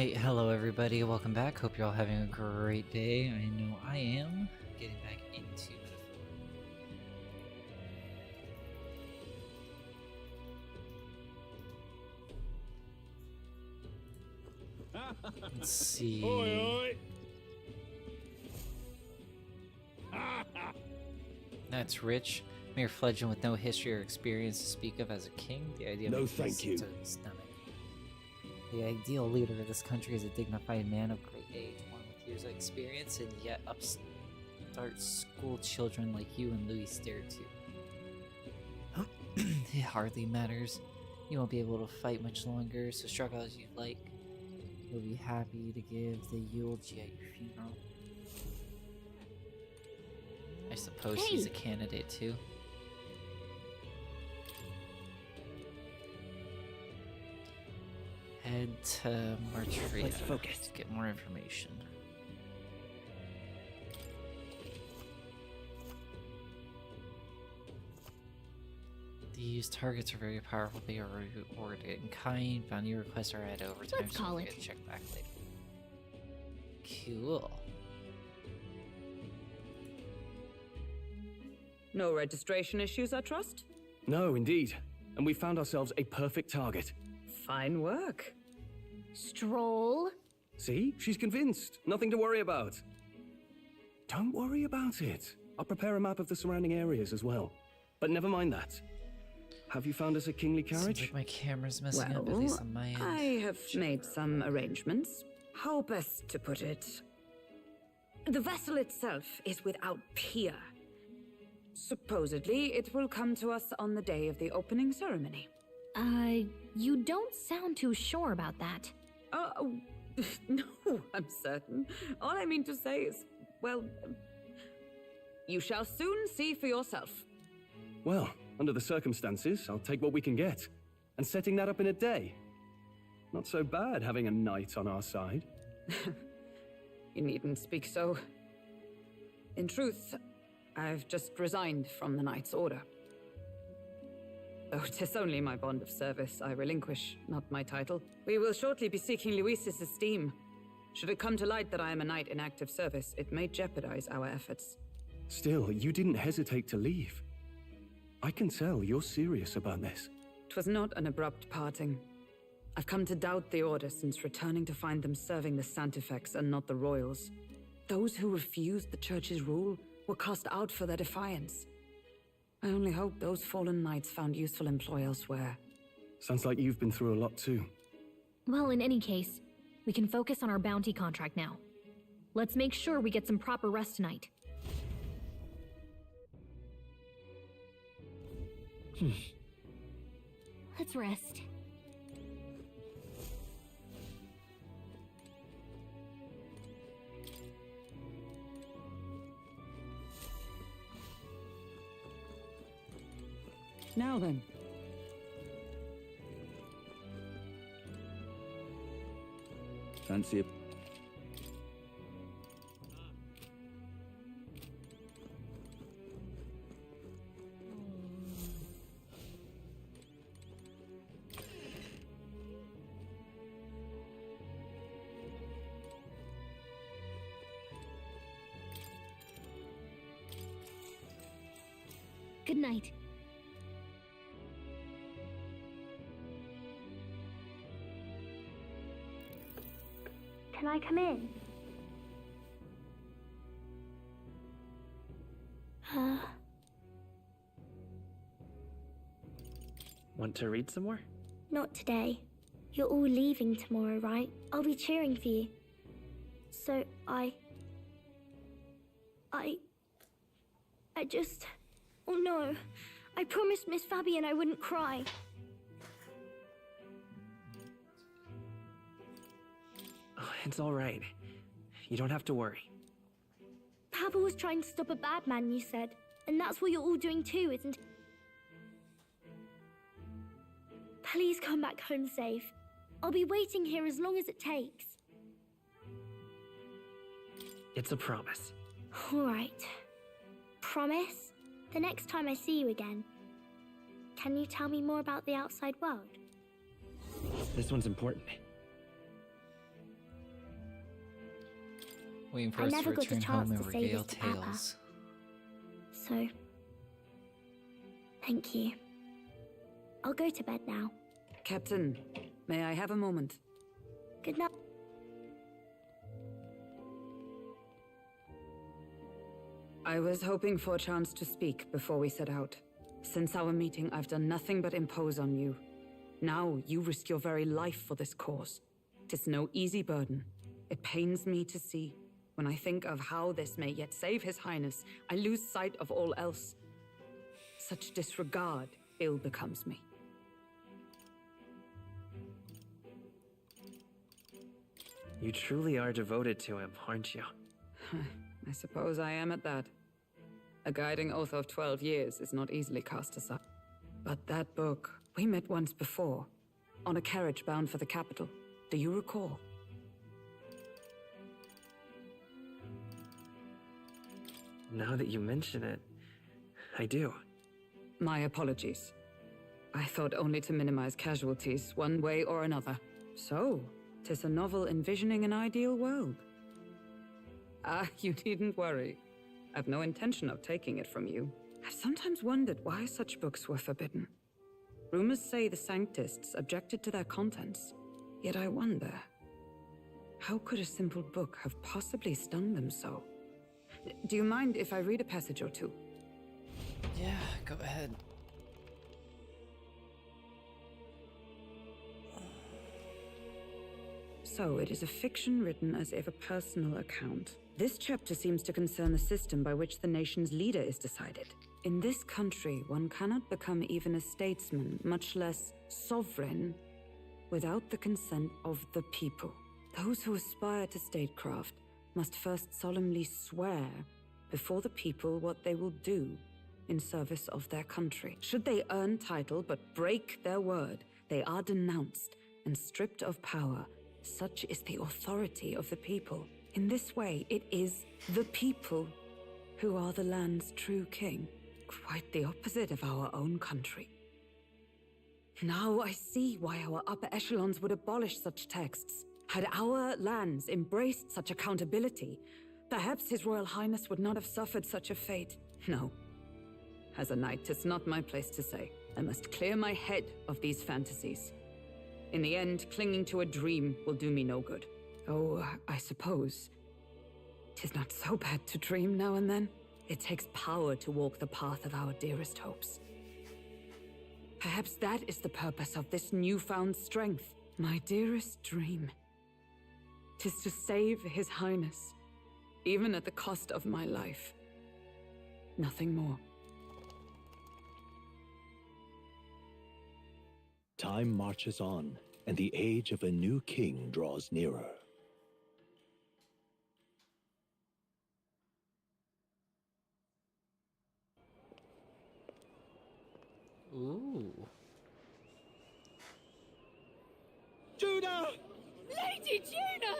Alright, hello everybody, welcome back. Hope you're all having a great day. I know I am. Getting back into Metaphor. Let's see. Oi, oi. That's Rich. Mere fledgling with no history or experience to speak of as a king. The idea No, makes me thank you. sick to the stomach. The ideal leader of this country is a dignified man of great age, one with years of experience, and yet upstart school children like you and Louis stare to. It hardly matters. You won't be able to fight much longer, so struggle as you like. You'll be happy to give the eulogy at your funeral. I suppose he's a candidate too. Head to Martria. Let's focus. To get more information. These targets are very powerful. They are rewarded in kind. Bounty requests are at overtime. Let's call it. Check back later. Cool. No registration issues, I trust? No, indeed. And we found ourselves a perfect target. Fine work. Stroll. See? She's convinced. Nothing to worry about. Don't worry about it. I'll prepare a map of the surrounding areas as well. But never mind that. Have you found us a kingly Seems carriage? like my camera's messing up, at least on my end. I have made some arrangements. How best to put it? The vessel itself is without peer. Supposedly, it will come to us on the day of the opening ceremony. You don't sound too sure about that. Oh, no, I'm certain. All I mean to say is, well, you shall soon see for yourself. Well, under the circumstances, I'll take what we can get. And setting that up in a day. Not so bad having a knight on our side. You needn't speak so. In truth, I've just resigned from the Knight's Order. Though 'tis only my bond of service I relinquish, not my title. We will shortly be seeking Luis's esteem. Should it come to light that I am a knight in active service, it may jeopardize our efforts. Still, you didn't hesitate to leave. I can tell you're serious about this. 'Twas not an abrupt parting. I've come to doubt the Order since returning to find them serving the Santifex and not the Royals. Those who refused the Church's rule were cast out for their defiance. I only hope those fallen knights found useful employ elsewhere. Sounds like you've been through a lot too. Well, in any case, we can focus on our bounty contract now. Let's make sure we get some proper rest tonight. Let's rest. Now then. Fancy a... Good night. Can I come in? Want to read some more? Not today. You're all leaving tomorrow, right? I'll be cheering for you. So I just... Oh no. I promised Miss Fabian I wouldn't cry. Oh, it's all right. You don't have to worry. Papa was trying to stop a bad man, you said. And that's what you're all doing too, isn't it? Please come back home safe. I'll be waiting here as long as it takes. It's a promise. All right. Promise? The next time I see you again. Can you tell me more about the outside world? This one's important. Waiting for I us never to got a return chance home and to say this regale to Papa. tales. So, thank you. I'll go to bed now. Captain, may I have a moment? Good night. I was hoping for a chance to speak before we set out. Since our meeting, I've done nothing but impose on you. Now you risk your very life for this cause. 'Tis no easy burden. It pains me to see. When I think of how this may yet save His Highness, I lose sight of all else. Such disregard ill becomes me. You truly are devoted to him, aren't you? I suppose I am at that. A guiding oath of 12 years is not easily cast aside. But that book, we met once before, on a carriage bound for the capital. Do you recall? Now that you mention it, I do. My apologies. I thought only to minimize casualties, one way or another. So, 'tis a novel envisioning an ideal world. Ah, you needn't worry. I've no intention of taking it from you. I've sometimes wondered why such books were forbidden. Rumors say the Sanctists objected to their contents. Yet I wonder, how could a simple book have possibly stung them so? Do you mind if I read a passage or two? Yeah, go ahead. So, it is a fiction written as if a personal account. This chapter seems to concern the system by which the nation's leader is decided. In this country, one cannot become even a statesman, much less sovereign, without the consent of the people. Those who aspire to statecraft must first solemnly swear before the people what they will do in service of their country. Should they earn title but break their word, they are denounced and stripped of power. Such is the authority of the people. In this way, it is the people who are the land's true king. Quite the opposite of our own country. Now I see why our upper echelons would abolish such texts. Had our lands embraced such accountability, perhaps His Royal Highness would not have suffered such a fate. No. As a knight, 'tis not my place to say. I must clear my head of these fantasies. In the end, clinging to a dream will do me no good. Oh, I suppose 'tis not so bad to dream now and then. It takes power to walk the path of our dearest hopes. Perhaps that is the purpose of this newfound strength. My dearest dream 'tis to save His Highness, even at the cost of my life. Nothing more. Time marches on, and the age of a new king draws nearer. Ooh. Judah! Lady Juna!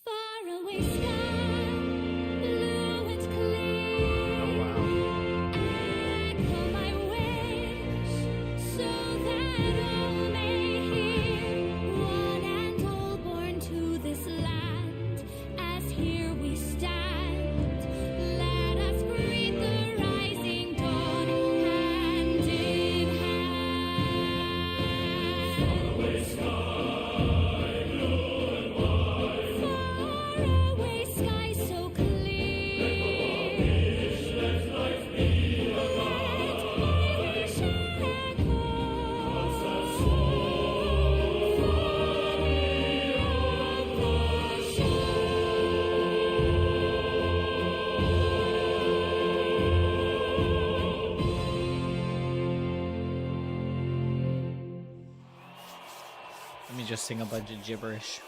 Far away sky, blue and clear. Oh, wow. Echo my wish, so that all may hear. One and all born to this land, as here we stand. Let us greet the rising dawn, hand in hand. Far away sky so clear. Let my wish echo far beyond the Let me just sing a bunch of gibberish.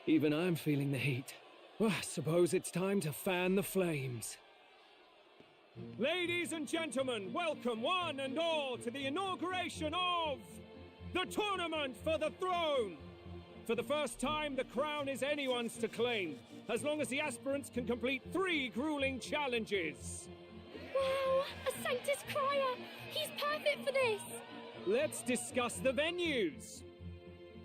Even I'm feeling the heat. Well, I suppose it's time to fan the flames. Ladies and gentlemen, welcome one and all to the inauguration of the Tournament for the Throne! For the first time, the crown is anyone's to claim, as long as the aspirants can complete 3 grueling challenges. Wow, a Sanctus Crier! He's perfect for this! Let's discuss the venues.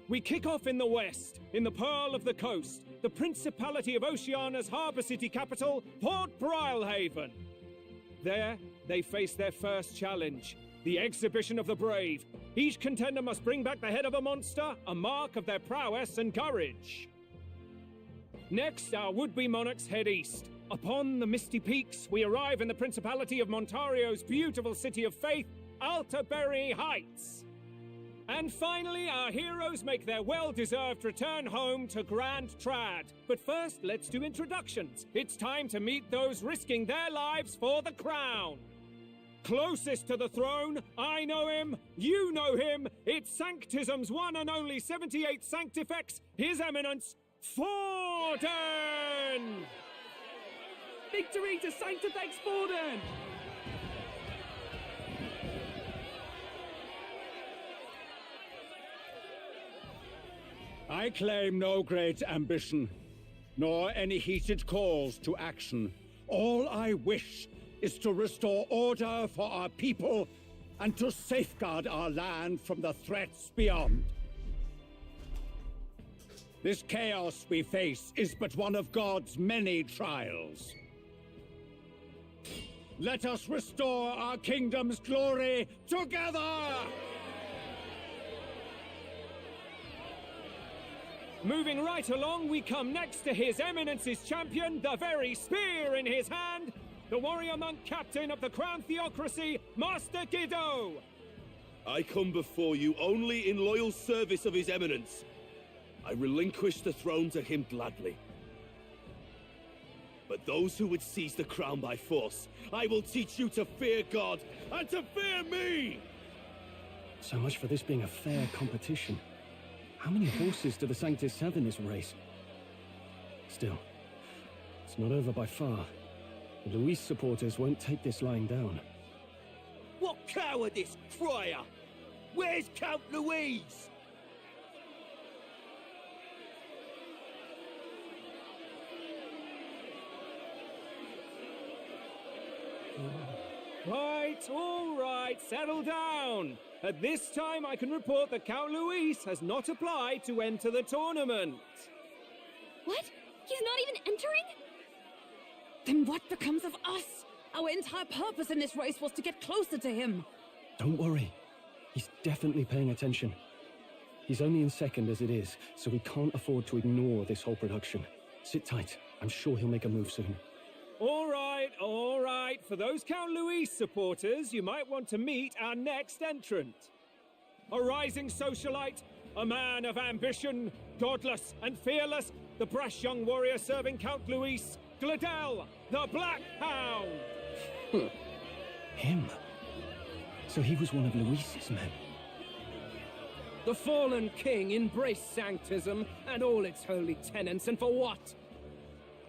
We kick off in the west, in the Pearl of the Coast, the Principality of Oceania's harbour city capital, Port Brilehaven. There, they face their first challenge, the Exhibition of the Brave. Each contender must bring back the head of a monster, a mark of their prowess and courage. Next, our would-be monarchs head east. Upon the misty peaks, we arrive in the Principality of Montario's beautiful city of faith, Altaberry Heights. And finally, our heroes make their well-deserved return home to Grand Trad. But first, let's do introductions. It's time to meet those risking their lives for the crown. Closest to the throne, I know him, you know him. It's Sanctism's one and only 78th Sanctifex, His Eminence, Forden! Victory to Sanctifex Forden! I claim no great ambition, nor any heated calls to action. All I wish is to restore order for our people and to safeguard our land from the threats beyond. This chaos we face is but one of God's many trials. Let us restore our kingdom's glory together! Moving right along, we come next to His Eminence's champion, the very spear in his hand, the warrior monk captain of the Crown Theocracy, Master Guido! I come before you only in loyal service of His Eminence. I relinquish the throne to him gladly. But those who would seize the crown by force, I will teach you to fear God and to fear me! So much for this being a fair competition. How many horses do the Sanctus have in this race? Still, it's not over by far. The Luis supporters won't take this lying down. What cowardice, Crier! Where's Count Louise? All right, settle down. At this time, I can report that Count Luis has not applied to enter the tournament. What? He's not even entering? Then what becomes of us? Our entire purpose in this race was to get closer to him. Don't worry. He's definitely paying attention. He's only in second as it is, so we can't afford to ignore this whole production. Sit tight. I'm sure he'll make a move soon. All right. For those Count Luis supporters, you might want to meet our next entrant. A rising socialite, a man of ambition, godless and fearless, the brash young warrior serving Count Luis, Gladel, the Black Hound! Him? So he was one of Luis's men. The fallen king embraced Sanctism and all its holy tenets, and for what?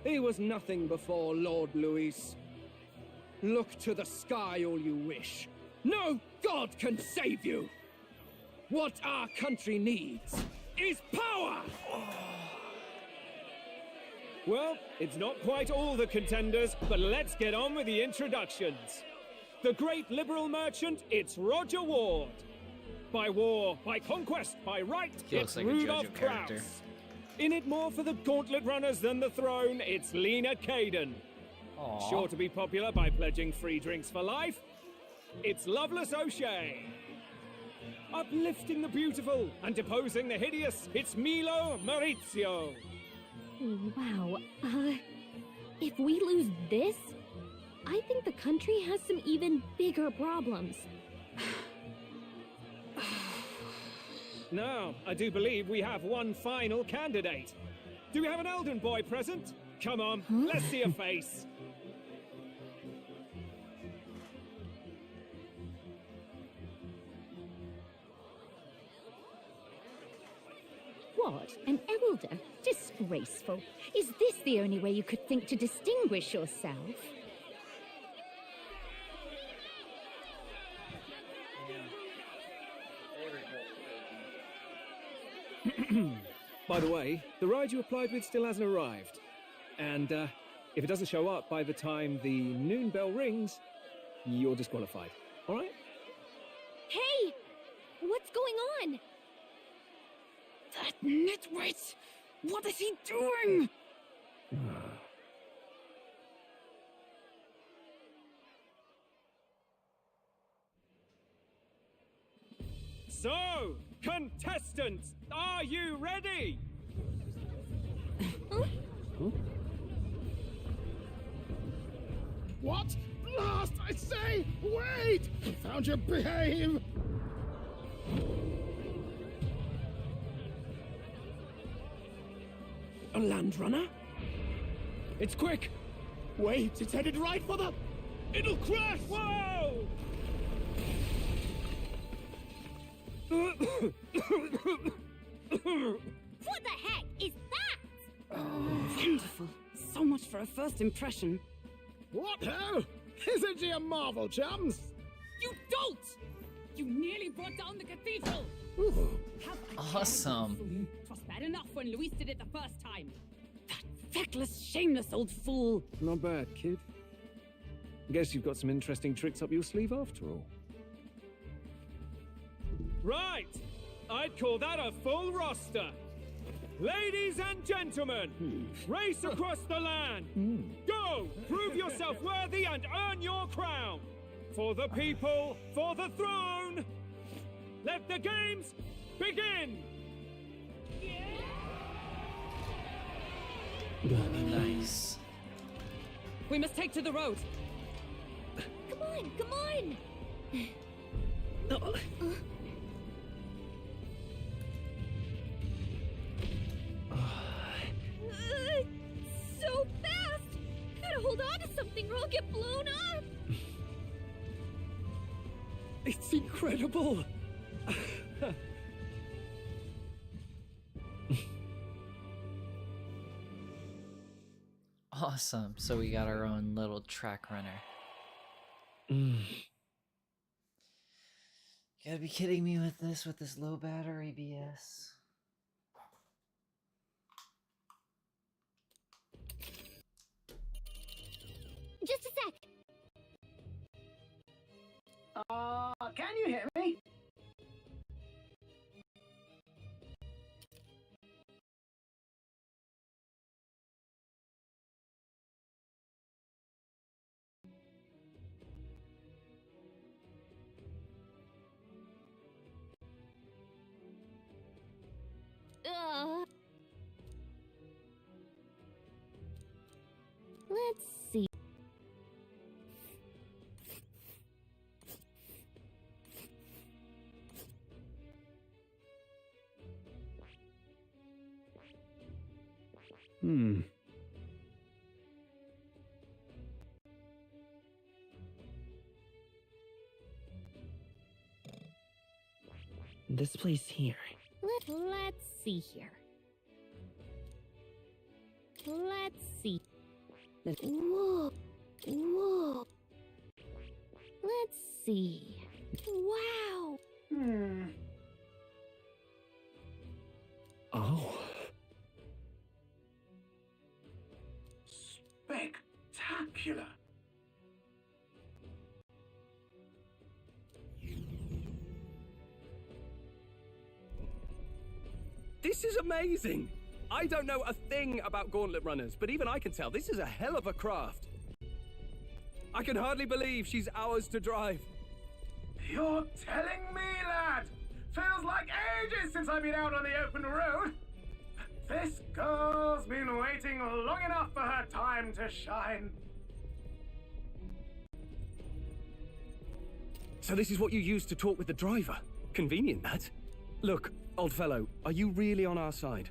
He was nothing before Lord Luis. Look to the sky all you wish. No god can save you! What our country needs is power! Well, it's not quite all the contenders, but let's get on with the introductions. The great liberal merchant, it's Roger Ward. By war, by conquest, by right, it's Rudolph Krauss. In it more for the gauntlet runners than the throne, it's Lena Caden. Aww. Sure to be popular by pledging free drinks for life, it's Loveless O'Shea. Uplifting the beautiful and deposing the hideous, it's Milo Maurizio. Wow. If we lose this, I think the country has some even bigger problems. Now, I do believe we have one final candidate. Do we have an Elden boy present? Come on, let's see a face. Whoa, God, an elder? Disgraceful. Is this the only way you could think to distinguish yourself? By the way, the ride you applied with still hasn't arrived. And if it doesn't show up by the time the noon bell rings, you're disqualified. All right? Hey! What's going on? That nitwit! What is he doing? So, contestants, are you ready? What? Blast, I say! Wait! Found you, behave! A land runner? It's quick! Wait, it's headed right for the... It'll crash! Whoa! What the heck is that? Wonderful. So much for a first impression. What ho? Isn't she a marvel, chums? You dolt! You nearly brought down the cathedral! Awesome. It was bad enough when Luis did it the first time. That feckless, shameless old fool. Not bad, kid. Guess you've got some interesting tricks up your sleeve after all. Right! I'd call that a full roster. Ladies and gentlemen, race across the land. Go! Prove yourself worthy and earn your crown. For the people, for the throne. Let the games begin! Nice. We must take to the road. Come on, come on! So fast! Gotta hold on to something or I'll get blown up! It's incredible! Awesome. So we got our own little track runner. You gotta be kidding me with this low battery BS. Just a sec! Can you hear me? Let's see. This place here. Let's see here. Let's see. Whoa. Whoa. Let's see. Wow. Oh. Spectacular. This is amazing! I don't know a thing about gauntlet runners, but even I can tell this is a hell of a craft. I can hardly believe she's ours to drive. You're telling me, lad? Feels like ages since I've been out on the open road. This girl's been waiting long enough for her time to shine. So this is what you use to talk with the driver? Convenient, that. Look, old fellow, are you really on our side?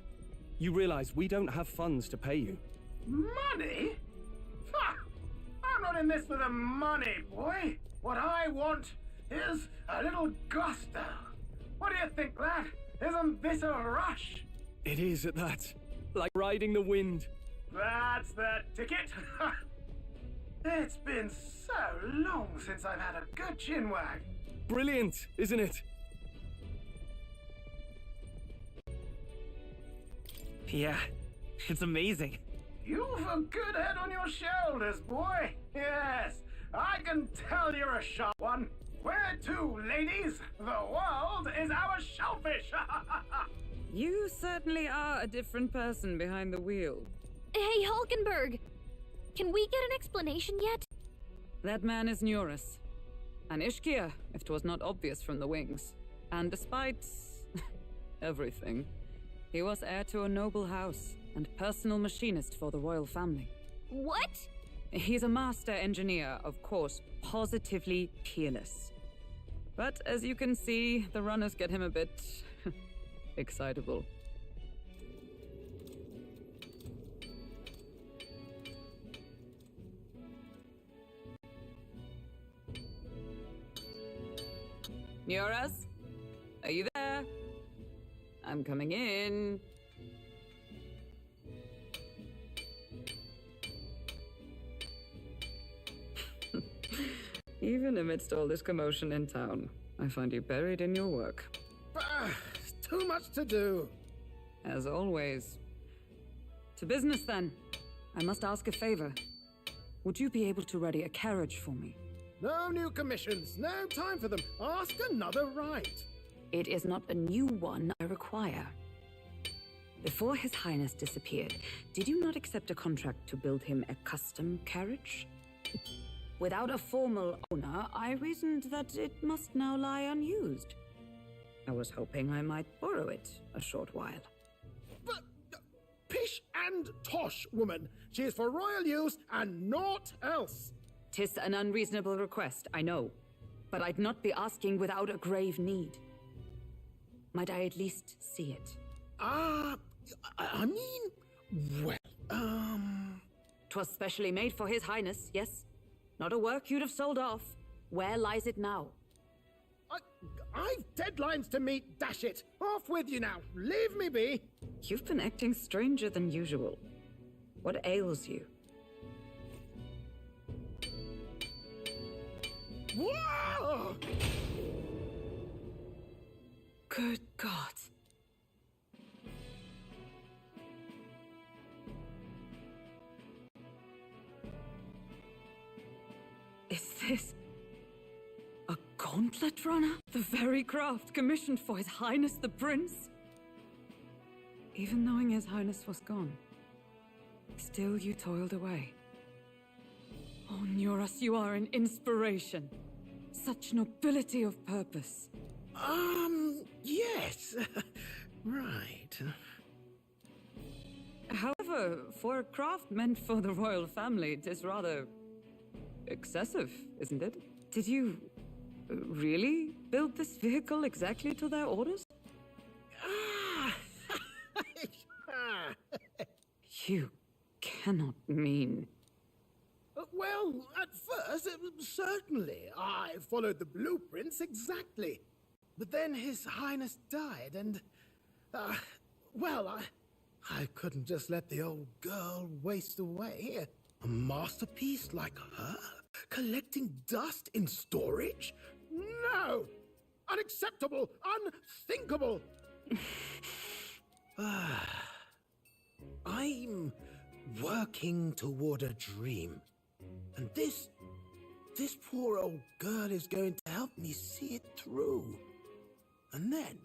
You realize we don't have funds to pay you. Money? Ha! I'm not in this for the money, boy. What I want is a little gusto. What do you think, lad? Isn't this a rush? It is at that. Like riding the wind. That's the ticket. It's been so long since I've had a good chinwag. Brilliant, isn't it? Yeah, it's amazing. You've a good head on your shoulders, boy. Yes, I can tell you're a sharp one. Where to, ladies? The world is our shellfish. You certainly are a different person behind the wheel. Hey, Hulkenberg! Can we get an explanation yet? That man is Neurus. An Ishkia, if 'twas not obvious from the wings. And despite everything, he was heir to a noble house and personal machinist for the royal family. What? He's a master engineer, of course, positively peerless. But as you can see, the runners get him a bit excitable. Neurus? Are you there? I'm coming in. Even amidst all this commotion in town, I find you buried in your work. Too much to do. As always. To business, then. I must ask a favor. Would you be able to ready a carriage for me? No new commissions. No time for them. Ask another right. It is not a new one I require. Before His Highness disappeared, did you not accept a contract to build him a custom carriage? Without a formal owner, I reasoned that it must now lie unused. I was hoping I might borrow it a short while. But, pish and tosh, woman. She is for royal use and naught else. 'Tis an unreasonable request, I know. But I'd not be asking without a grave need. Might I at least see it? I mean, well, 'Twas specially made for His Highness, yes? Not a work you'd have sold off. Where lies it now? I've deadlines to meet, dash it. Off with you now. Leave me be. You've been acting stranger than usual. What ails you? Whoa! Good God. Is this a gauntlet runner? The very craft commissioned for His Highness the Prince? Even knowing His Highness was gone, still you toiled away. Oh, Neurus, you are an inspiration. Such nobility of purpose. Yes. Right. However, for a craft meant for the royal family, it is rather excessive, isn't it? Did you really build this vehicle exactly to their orders? You cannot mean... Well, at first, certainly. I followed the blueprints exactly. But then His Highness died, and... well, I couldn't just let the old girl waste away. A masterpiece like her? Collecting dust in storage? No! Unacceptable! Unthinkable! I'm working toward a dream. And this poor old girl is going to help me see it through. And then,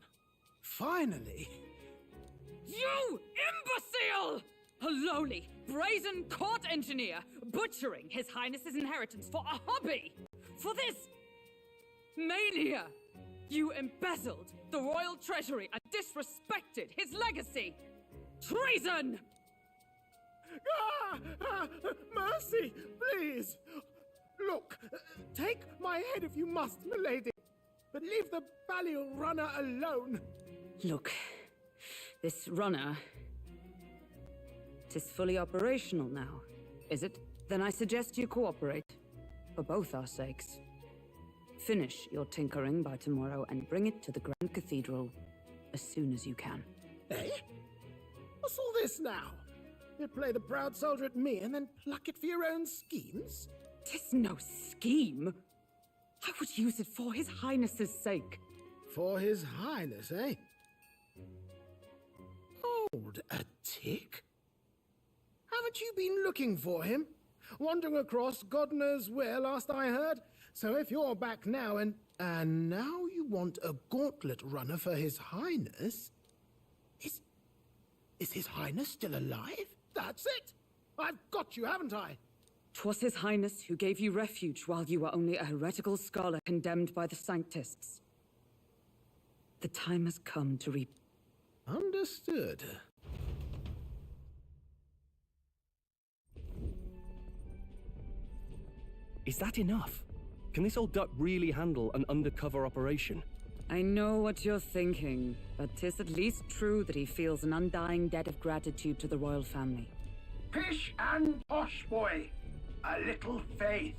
finally... You imbecile! A lowly, brazen court engineer butchering His Highness's inheritance for a hobby! For this mania! You embezzled the royal treasury and disrespected his legacy! Treason! Mercy, please! Look, take my head if you must, milady, but leave the Balial runner alone. Look, this runner... 'tis fully operational now, is it? Then I suggest you cooperate, for both our sakes. Finish your tinkering by tomorrow and bring it to the Grand Cathedral as soon as you can. Eh? What's all this now? You play the proud soldier at me and then pluck it for your own schemes? 'Tis no scheme. I would use it for His Highness's sake. For His Highness, eh? Hold a tick. Haven't you been looking for him? Wandering across God knows where last I heard? So if you're back now and now you want a gauntlet runner for His Highness? Is His Highness still alive? That's it! I've got you, haven't I? 'Twas His Highness who gave you refuge while you were only a heretical scholar condemned by the Sanctists. The time has come to reap. Understood. Is that enough? Can this old duck really handle an undercover operation? I know what you're thinking, but 'tis at least true that he feels an undying debt of gratitude to the royal family. Pish and posh, boy. A little faith.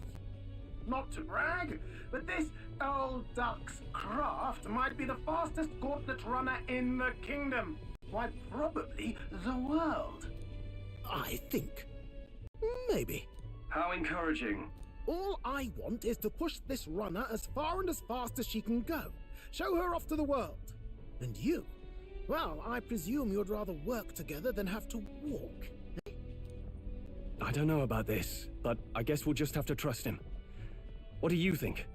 Not to brag, but this old duck's craft might be the fastest gauntlet runner in the kingdom. Why, probably the world. I think. Maybe. How encouraging. All I want is to push this runner as far and as fast as she can go. Show her off to the world. And you? Well, I presume you'd rather work together than have to walk. I don't know about this, but I guess we'll just have to trust him. What do you think?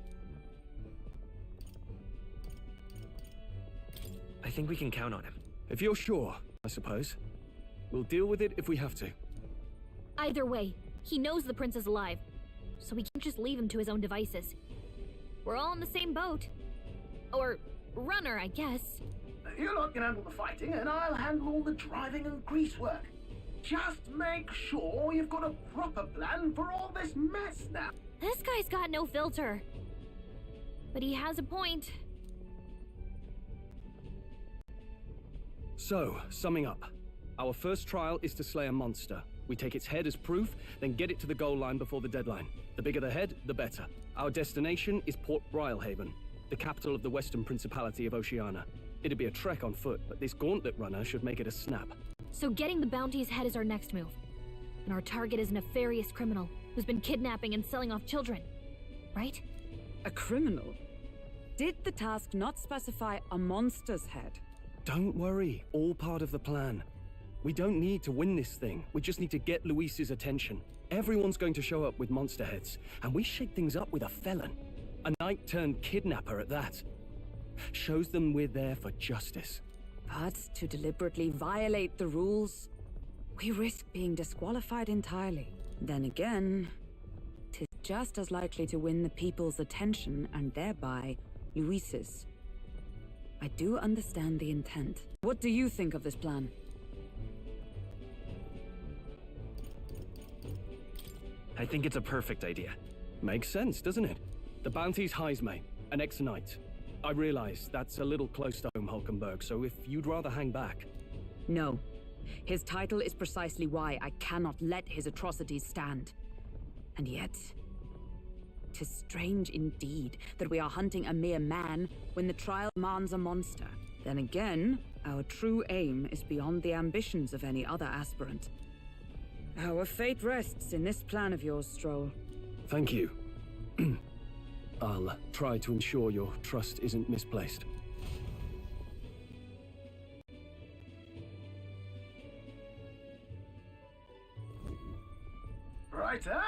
I think we can count on him. If you're sure, I suppose. We'll deal with it if we have to. Either way, he knows the prince is alive, so we can't just leave him to his own devices. We're all in the same boat. Or runner, I guess. You lot can handle the fighting, and I'll handle all the driving and grease work. Just make sure you've got a proper plan for all this mess now. This guy's got no filter. But he has a point. So, summing up. Our first trial is to slay a monster. We take its head as proof, then get it to the goal line before the deadline. The bigger the head, the better. Our destination is Port Brilehaven, the capital of the Western Principality of Oceania. It'd be a trek on foot, but this gauntlet runner should make it a snap. So getting the bounty's head is our next move. And our target is a nefarious criminal who's been kidnapping and selling off children. Right? A criminal? Did the task not specify a monster's head? Don't worry, all part of the plan. We don't need to win this thing. We just need to get Luis's attention. Everyone's going to show up with monster heads, and we shake things up with a felon. A knight-turned-kidnapper at that. Shows them we're there for justice. But to deliberately violate the rules, we risk being disqualified entirely. Then again, 'tis just as likely to win the people's attention and thereby Luis's. I do understand the intent. What do you think of this plan? I think it's a perfect idea. Makes sense, doesn't it? The bounty's Heisme, an ex-knight. I realize that's a little close to home, Hulkenberg, so if you'd rather hang back... No. His title is precisely why I cannot let his atrocities stand. And yet, 'tis strange indeed that we are hunting a mere man when the trial demands a monster. Then again, our true aim is beyond the ambitions of any other aspirant. Our fate rests in this plan of yours, Stroll. Thank you. I'll try to ensure your trust isn't misplaced. Righto.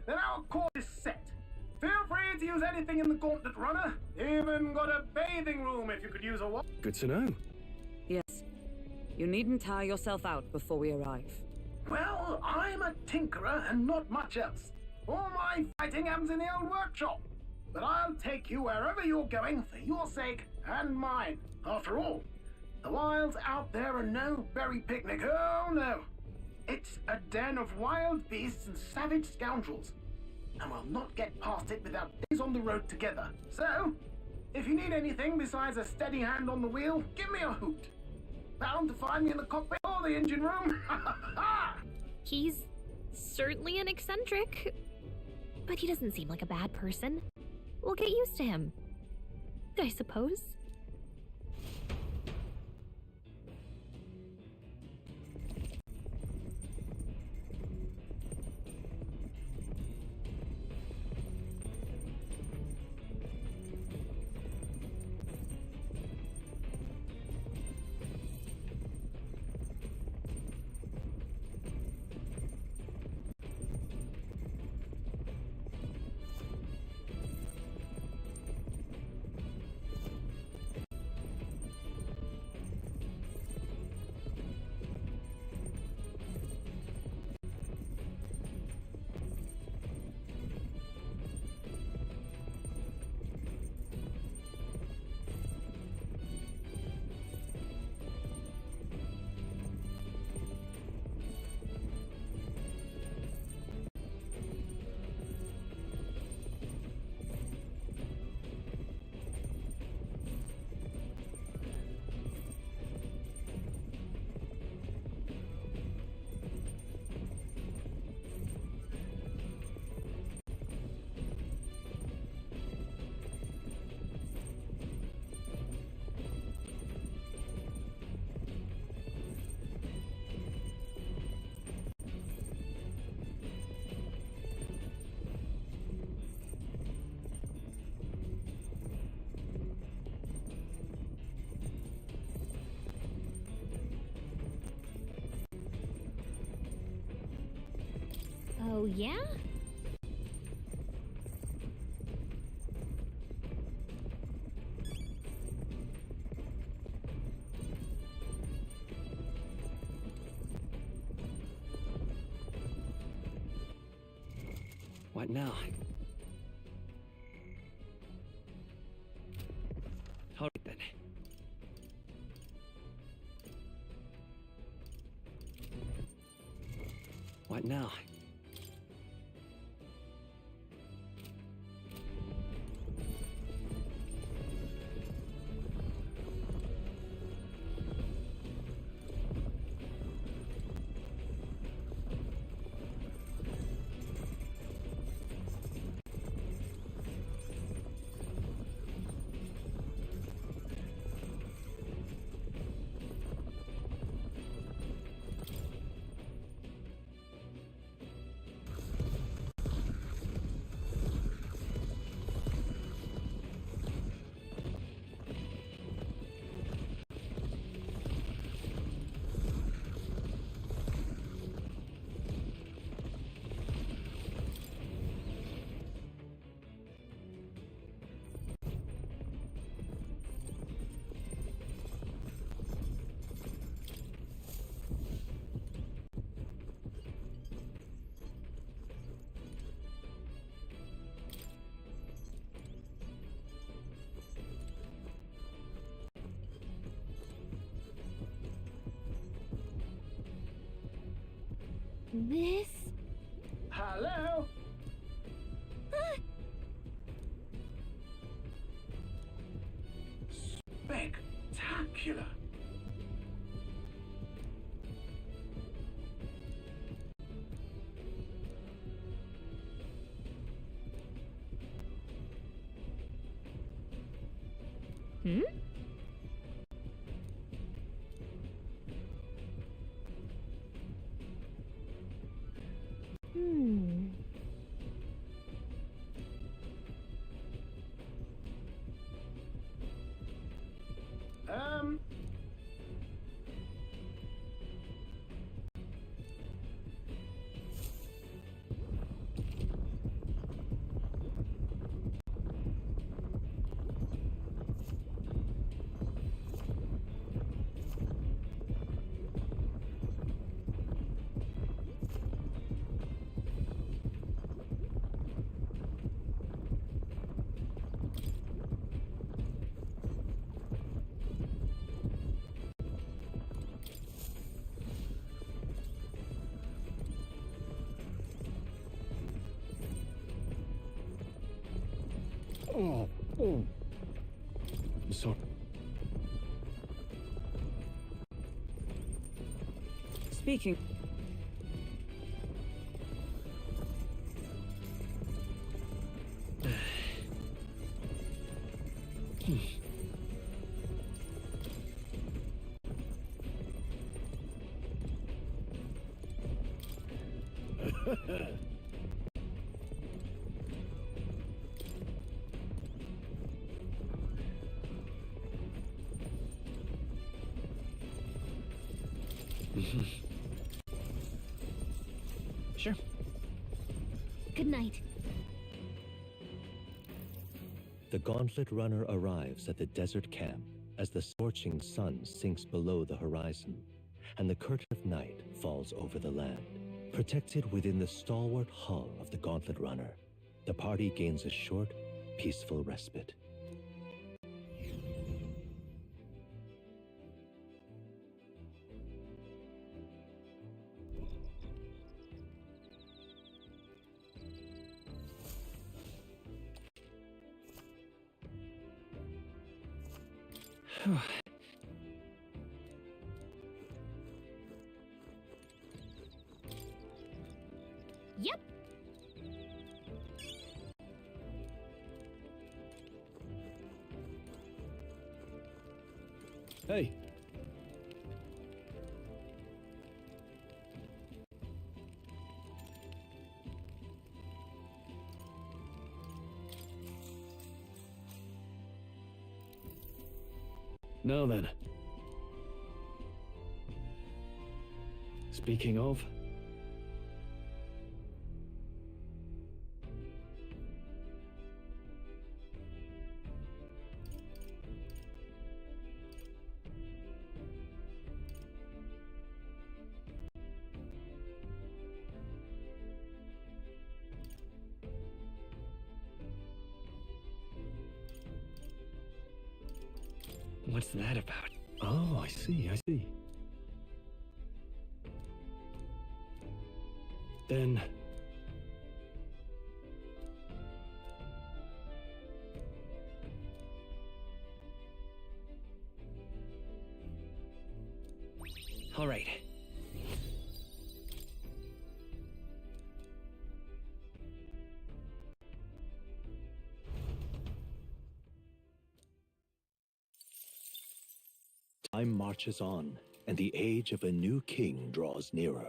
Then our course is set. Feel free to use anything in the gauntlet runner. Even got a bathing room if you could use a one. Good to know. Yes. You needn't tire yourself out before we arrive. Well, I'm a tinkerer and not much else. All my fighting happens in the old workshop. But I'll take you wherever you're going for your sake and mine. After all, the wilds out there are no berry picnic. Oh no. It's a den of wild beasts and savage scoundrels. And we'll not get past it without days on the road together. So, if you need anything besides a steady hand on the wheel, give me a hoot. Bound to find me in the cockpit or the engine room. He's certainly an eccentric, but he doesn't seem like a bad person. We'll get used to him, I suppose. Oh, yeah? What now? Alright then. What now? This? Hello? Spectacular. Hmm? Hmm. Um. Oh, oh. I'm sorry. Speaking. Sure. Good night. The Gauntlet Runner arrives at the desert camp as the scorching sun sinks below the horizon and the curtain of night falls over the land. Protected within the stalwart hull of the Gauntlet Runner, the party gains a short, peaceful respite. Yep. Hey. Now then. Speaking of, What's that about? Oh, I see, I see. Then... All right. Time marches on, and the age of a new king draws nearer.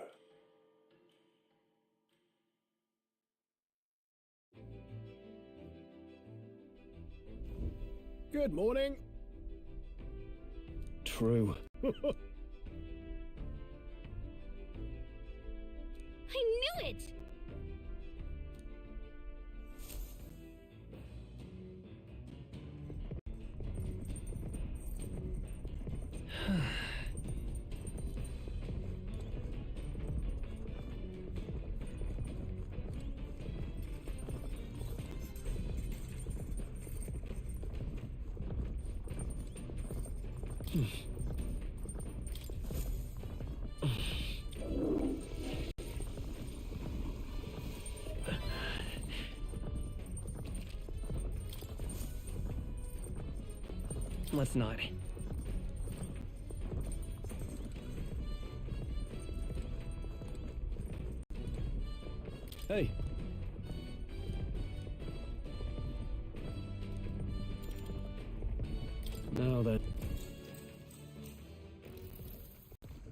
Good morning. True. I knew it! Let's not. Hey. Now then.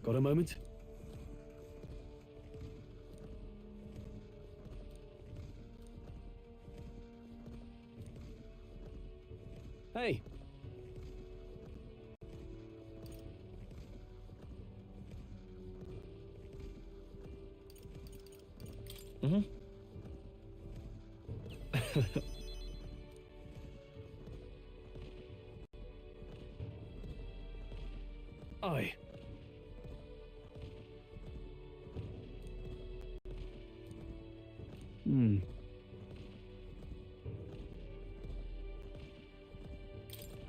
Got a moment? Hey. Mm-hmm. Aye.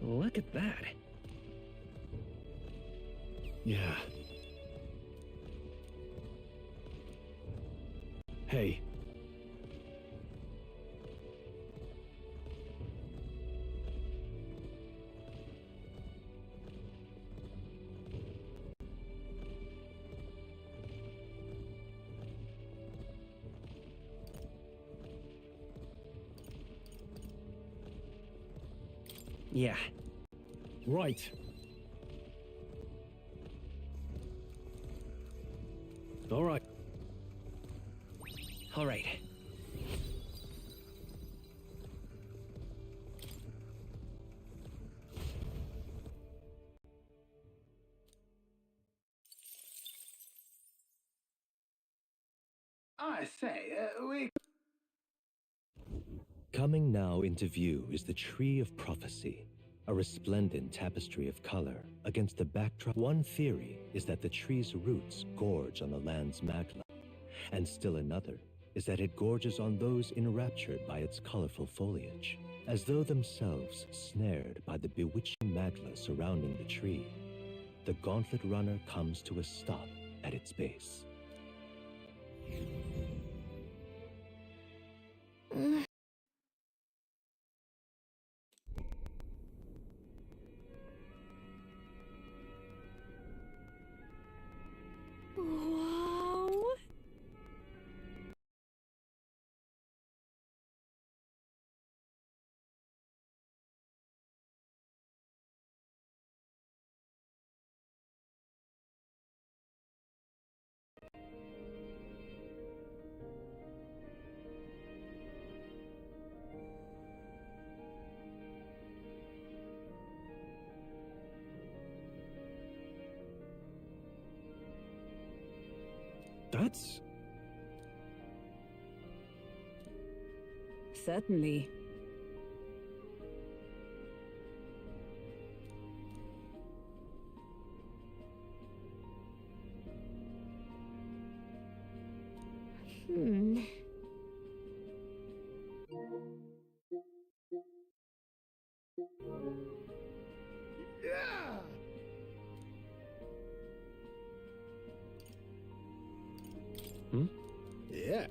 Look at that. Yeah. Hey. Yeah. Right. All right. All right. I say, we... Coming now into view is the Tree of Prophecy, a resplendent tapestry of color against the backdrop. One theory is that the tree's roots gorge on the land's magma, and still another is that it gorges on those enraptured by its colorful foliage, as though themselves snared by the bewitching magma surrounding the tree. The Gauntlet Runner comes to a stop at its base. Wow. That's... Certainly. Yeah! Hmm? Yeah.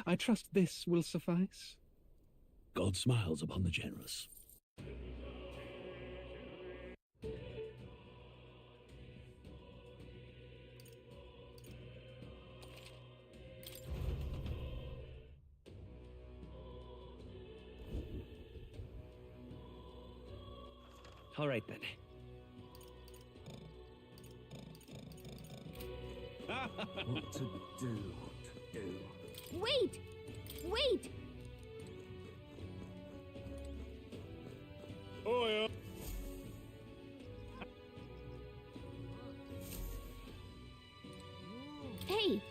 I trust this will suffice. God smiles upon the generous. All right then. What to do? Wait! Wait! Oh, yeah. Hey!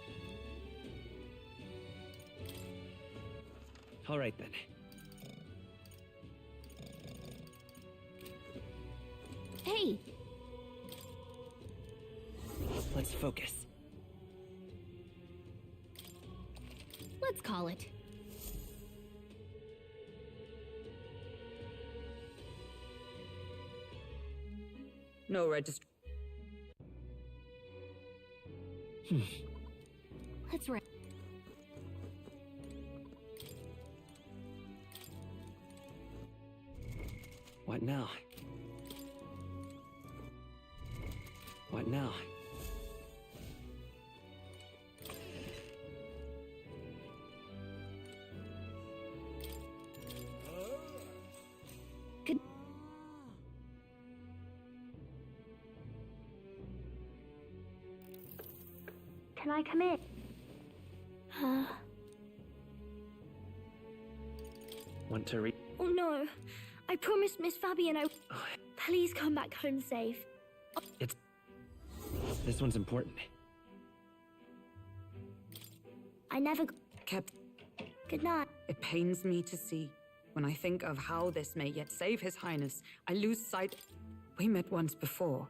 All right then. Hey! Let's focus. Let's call it. No registry. Let's wrap. What now? What now? Can I come in? Want to read? Oh no. I promised Miss Fabian Please come back home safe. It's... This one's important. I never... Kept... Good night. It pains me to see. When I think of how this may yet save His Highness, I lose sight... We met once before.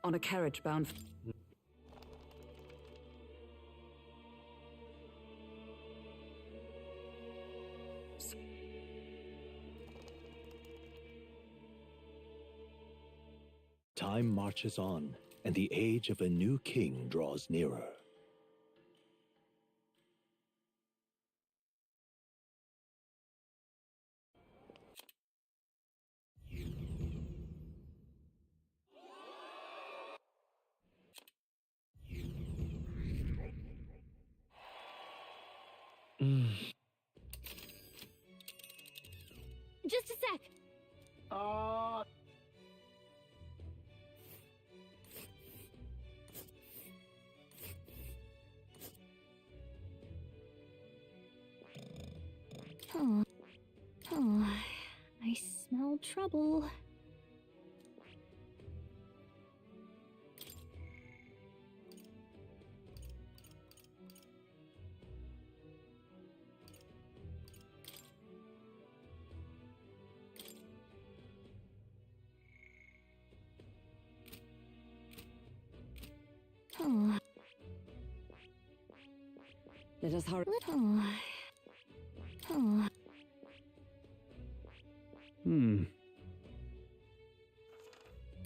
On a carriage bound... Time marches on, and the age of a new king draws nearer. Just a sec. Oh, I smell trouble. Oh. Let us hurry. Oh. Oh.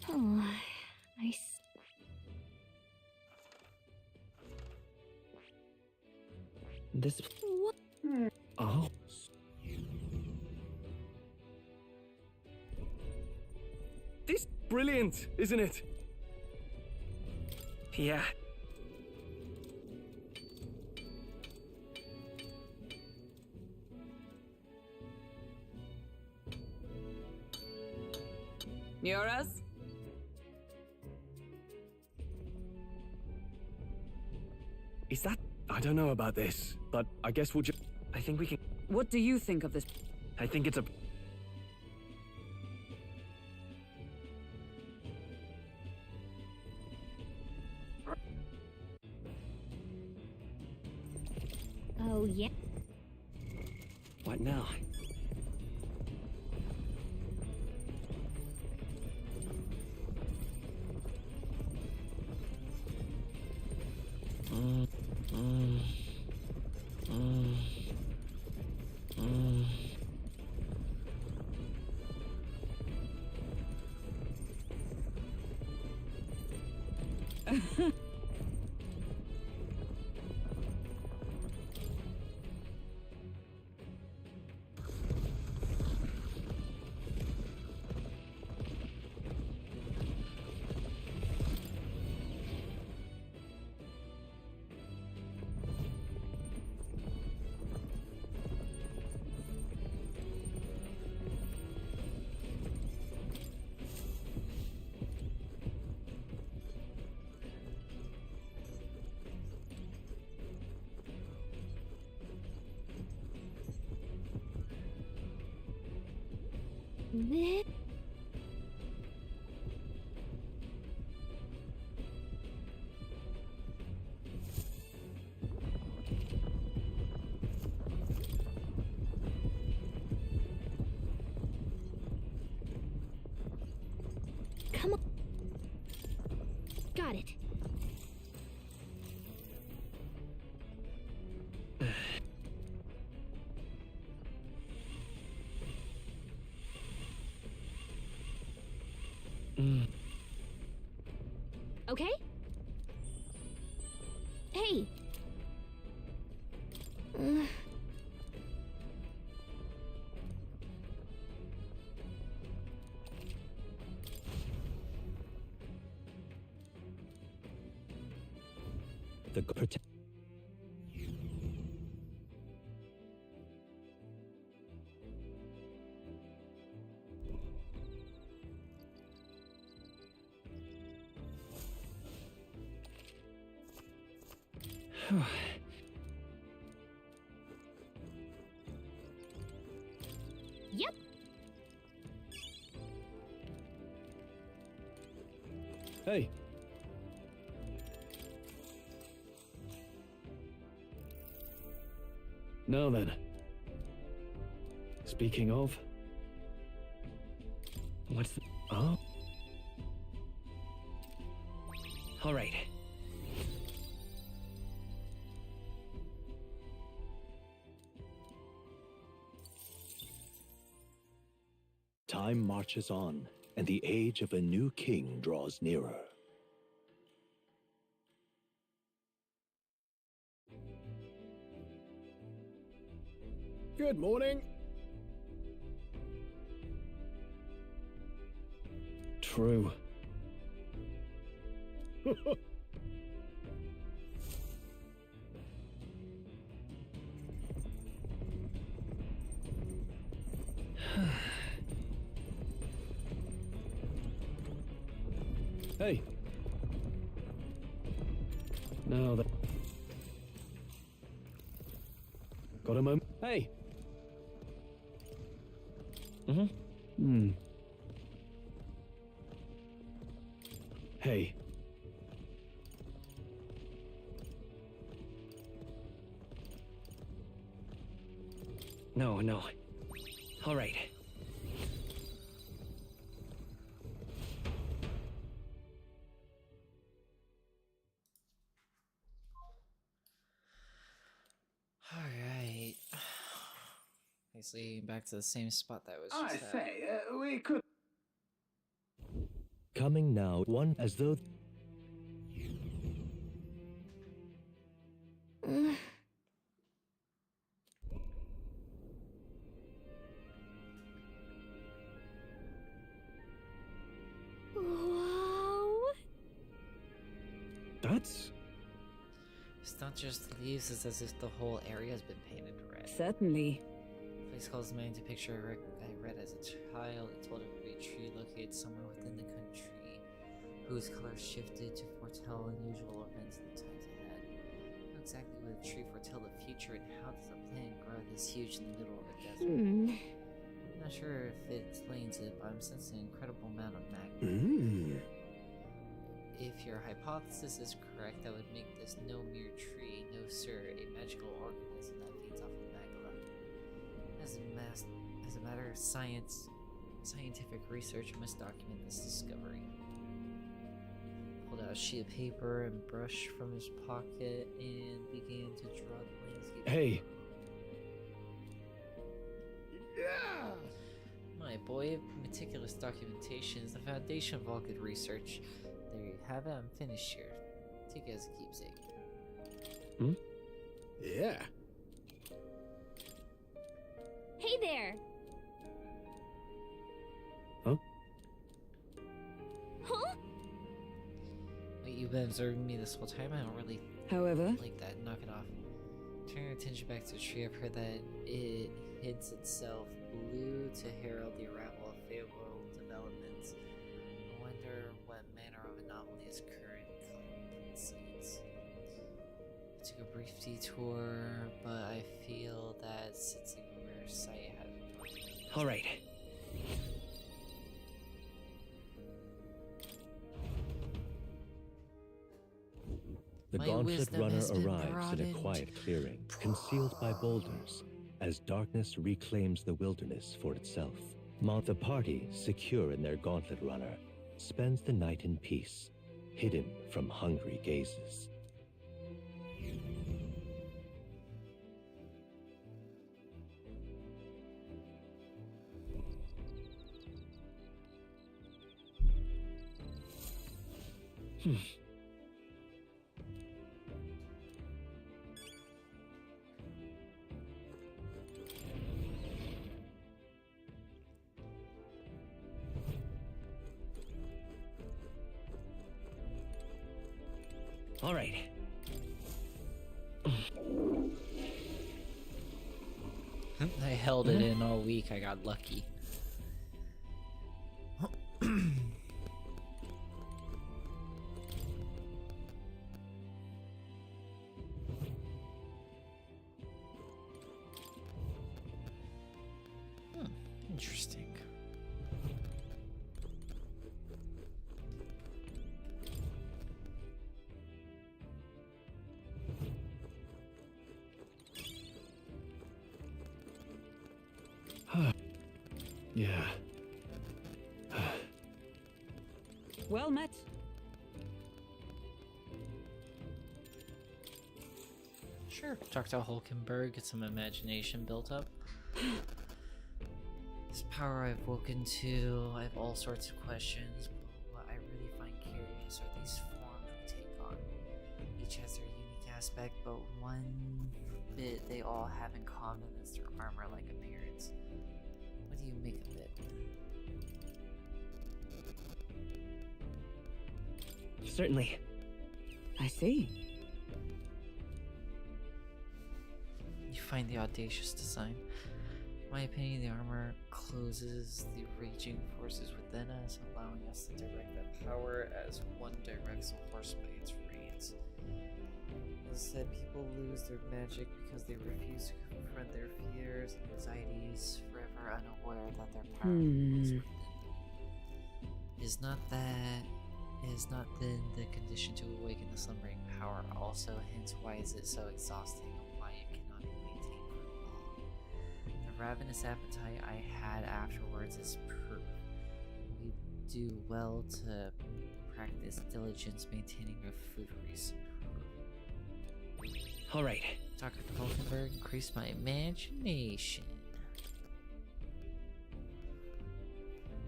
Oh, This... What? Oh. This brilliant, isn't it? Yeah. Neoras? Is that I don't know about this, but I guess we'll just... I think we can... What do you think of this? I think it's a... Oh, yeah? What now? This... Come on. Got it. Okay? Hey! The protect. Yep. Hey. Now then. Speaking of... What's the... Oh? All right. Time marches on, and the age of a new king draws nearer. Good morning. True. Hey. Now that... Got a moment? Hey. Hey. No, no. All right. Alright. Basically, back to the same spot that was I just at. say, we could... Coming now, one as though... Wow. That's... It's not just leaves, it's as if the whole area has been painted red. Certainly. The place calls me into picture I read as a child. It told it would be a tree located somewhere within the country, whose color shifted to foretell unusual events in the times ahead. exactly would a tree foretell the future, and how does a plant grow this huge in the middle of a desert? I'm not sure if it explains it, but I'm sensing an incredible amount of magma. If your hypothesis is correct, that would make this no mere tree, no sir, a magical organism that feeds off of magma. As a matter of scientific research must document this discovery. Pulled out a sheet of paper and brush from his pocket and began to draw the landscape. Hey! Yeah! My boy, meticulous documentation is the foundation of all good research. There you have it, I'm finished here. Take it as a keepsake. Yeah. Hey there! Huh? Huh? Wait, you've been observing me this whole time? I don't really However, like that. Knock it off. Turn your attention back to the tree. I've heard that it hints itself blue to herald the arrival of favorable developments. I wonder what manner of anomaly is current seeds. I took a brief detour, but I feel that sensing a rare sight has been. All right. The My Gauntlet wisdom Runner has been arrives in a broadened. quiet clearing, concealed by boulders, as darkness reclaims the wilderness for itself. The party, secure in their Gauntlet Runner, spends the night in peace, hidden from hungry gazes. All right. I held it in all week. I got lucky. Interesting. Yeah. well met. Sure. Talk to Hulkenberg, get some imagination built up. This power I've woken to, I have all sorts of questions, but what I really find curious are these forms we take on. Each has their unique aspect, but one bit they all have in common is their armor-like appearance. What do you make of it? Certainly. I see. You find the audacious design. In my opinion, the armor closes the raging forces within us, allowing us to direct that power as one directs a horse by its reins. Instead, people lose their magic because they refuse to confront their fears and anxieties, forever unaware that their power is within. It is not then the condition to awaken the slumbering power. Also, hence why is it so exhausting and why it cannot be maintained for long. The ravenous appetite I had afterwards is proof. We do well to practice diligence maintaining our food resource. All right. Dr. Hulkenberg increased my imagination.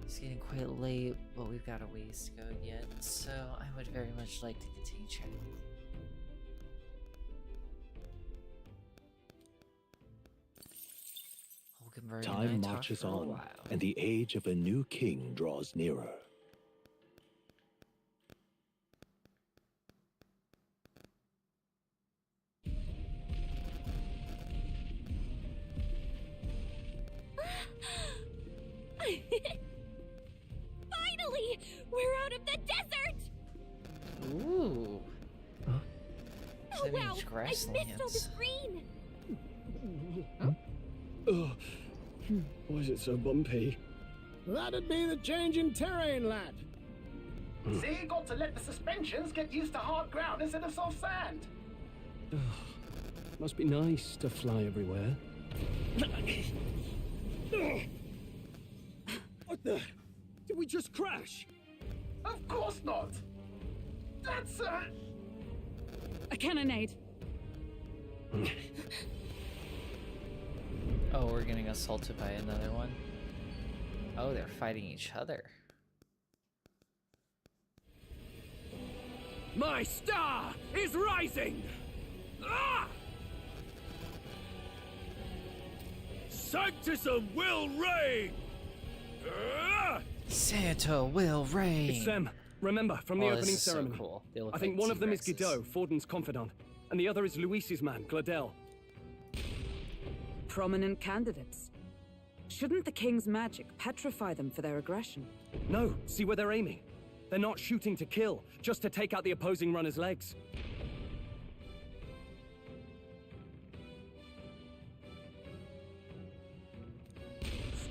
It's getting quite late, but we've got a ways to go yet, so I would very much like to continue chatting. Hulkenberg Time and I talked marches for a on, while. and the age of a new king draws nearer. Finally! We're out of the desert! Ooh. Oh, That wow! means Look grasslands. missed all this green! Ugh. Why is it so bumpy? That'd be the change in terrain, lad. See, got to let the suspensions get used to hard ground instead of soft sand. Must be nice to fly everywhere. What the? Did we just crash? Of course not. That's a cannonade. Oh, we're getting assaulted by another one. Oh, they're fighting each other. My star is rising! Ah! Sanctism will reign! Santa will reign! It's them. Remember, from the opening ceremony. So cool. They look I think like one of them is T-Rexes. Godot, Forden's confidant, and the other is Luis's man, Gladel. Prominent candidates. Shouldn't the king's magic petrify them for their aggression? No, see where they're aiming. They're not shooting to kill, just to take out the opposing runner's legs.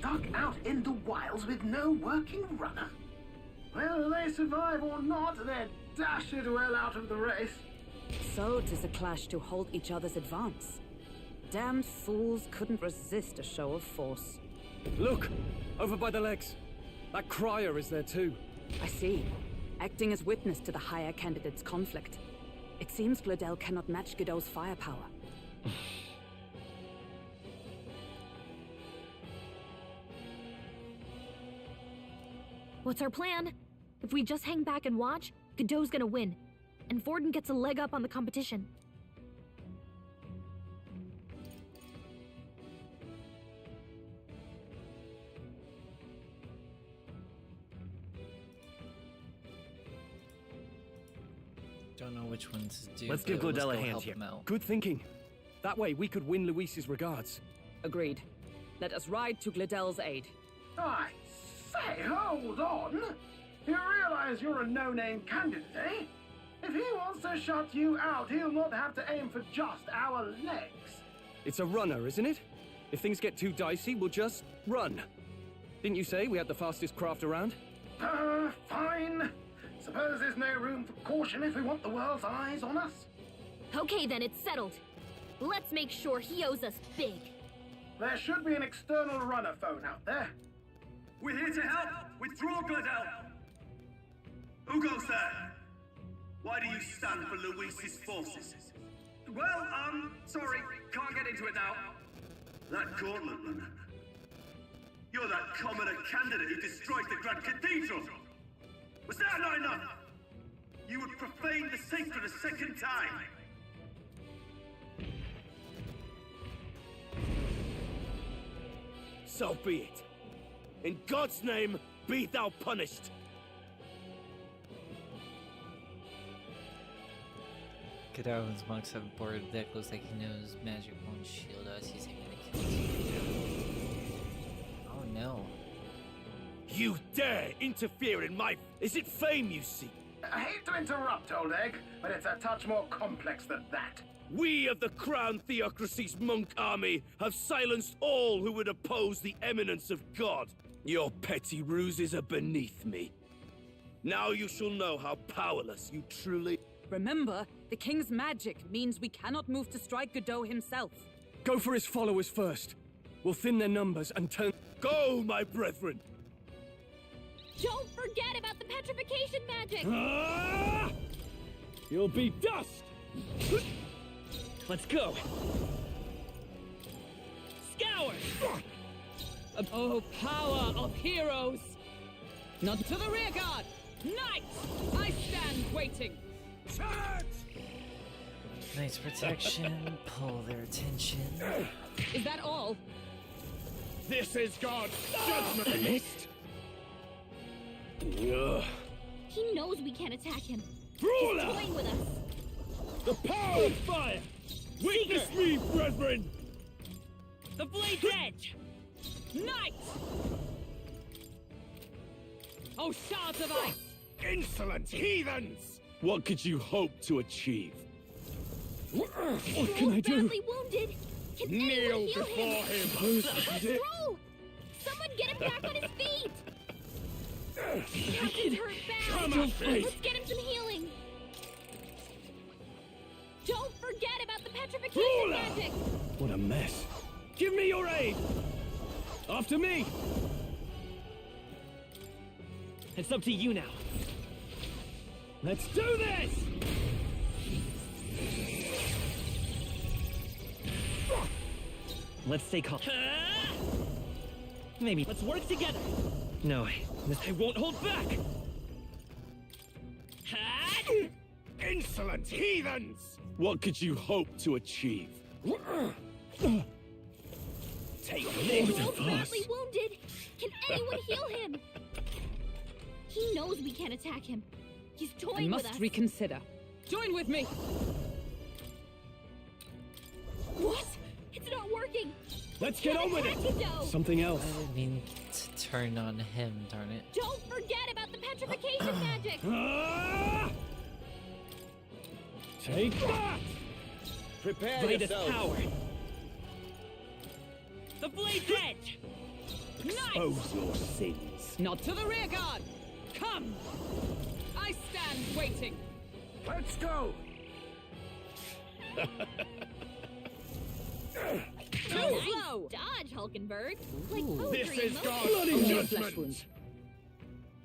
stuck out in the wilds with no working runner. Whether they survive or not, they're dashed well out of the race. So 'tis a clash to halt each other's advance. Damned fools couldn't resist a show of force. Look! Over by the legs. That crier is there too. I see. Acting as witness to the higher candidate's conflict. It seems Gladel cannot match Godot's firepower. What's our plan? If we just hang back and watch, Godot's gonna win. And Forden gets a leg up on the competition. Don't know which one to do. Let's give but Gladel a go hand help here. him out. Good thinking. That way we could win Luis's regards. Agreed. Let us ride to Gladel's aid. I say, hold on. You realize you're a no-name candidate, eh? If he wants to shut you out, he'll not have to aim for just our legs. It's a runner, isn't it? If things get too dicey, we'll just run. Didn't you say we had the fastest craft around? Fine. Suppose there's no room for caution if we want the world's eyes on us. Okay then, it's settled. Let's make sure he owes us big. There should be an external runner phone out there. We're here to help! Withdraw, Gladel! Who goes there? Why do you stand for Luis's forces? Well, sorry, can't get into it now. That gauntlet runner. You're that commoner candidate who destroyed the Grand Cathedral! Was that not enough? You would profane the sacred a second time! So be it. In God's name, be thou punished. Godowin's monks have boarded the deck. Looks like he knows magic won't shield us. He's aiming to kill us. Oh no. You dare interfere in my... Is it fame you seek? I hate to interrupt, Old Egg, but it's a touch more complex than that. We of the Crown Theocracy's monk army have silenced all who would oppose the eminence of God. Your petty ruses are beneath me. Now you shall know how powerless you truly... Remember, the king's magic means we cannot move to strike Godot himself. Go for his followers first. We'll thin their numbers and turn... Go, my brethren! Don't forget about the petrification magic! Ah! You'll be dust! Let's go! Scour! Oh, power of heroes! Not to the rear guard! Knights! I stand waiting! Charge! Knight's protection, pull their attention. Is that all? This is God's judgment! The mist? He knows we can't attack him. Ruler! He's toying with us. The power of fire! Witness me, brethren! The blade's edge! Knight! Oh, shards of ice! Insolent heathens! What could you hope to achieve? What can I do? Badly wounded. Can Kneel anyone heal before him? him. Stroll! Someone get him back on his feet! Captain's hurt bad. Come at me. Let's get him some healing. Don't forget about the petrification magic. What a mess. Give me your aid! After me! It's up to you now. Let's do this! Let's stay calm. Maybe let's work together. No, I won't hold back. Insolent heathens! What could you hope to achieve? Take Stroll's badly wounded. Can anyone heal him? He knows we can't attack him. He's I toying with us. must reconsider. Join with me! What? It's not working. Let's get on with it. Antidote. Something else. I didn't mean to turn on him, darn it. Don't forget about the petrification magic. Take that! Prepare By this yourself. power. The blade's edge. Nice! Expose your sins. Not to the rear guard! Come! I stand waiting! Let's go! Too Nice slow! dodge, Hulkenberg. Like Ooh. poetry This and is motion. God's Only a flesh judgment! wound.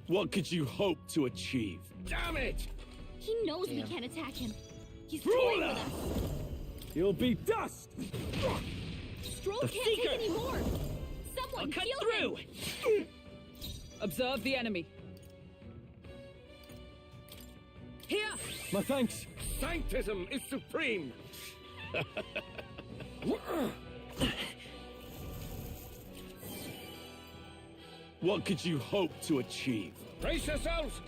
What could you hope to achieve? Damn it! He knows we Damn. can't attack him. He's toying with us. You'll be dust! Stroll The can't Seeker. take any more. Someone I'll cut heal through. him. Observe the enemy. Here! My thanks. Sanctism is supreme! What could you hope to achieve? Brace yourselves!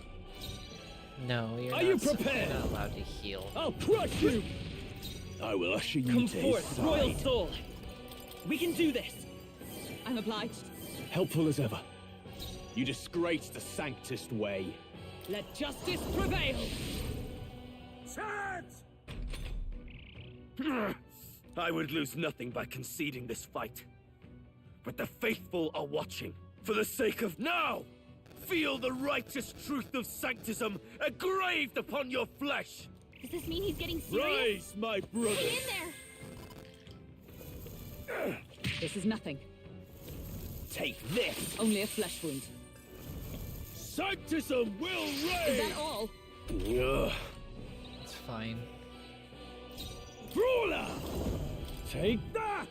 No, you're Are not, you prepared? You're not allowed to heal. I'll crush you! I will usher you Come to his forth, side. Royal Soul. We can do this. I'm obliged. Helpful as ever. You disgrace the Sanctist way. Let justice prevail! Charge! I would lose nothing by conceding this fight. But the faithful are watching. For the sake of now, feel the righteous truth of Sanctism engraved upon your flesh. Does this mean he's getting serious? Rise, my brother. Hang in there. This is nothing. Take this. Only a flesh wound. Sanctism will Is reign. that all? It's fine. Brawler. Take that!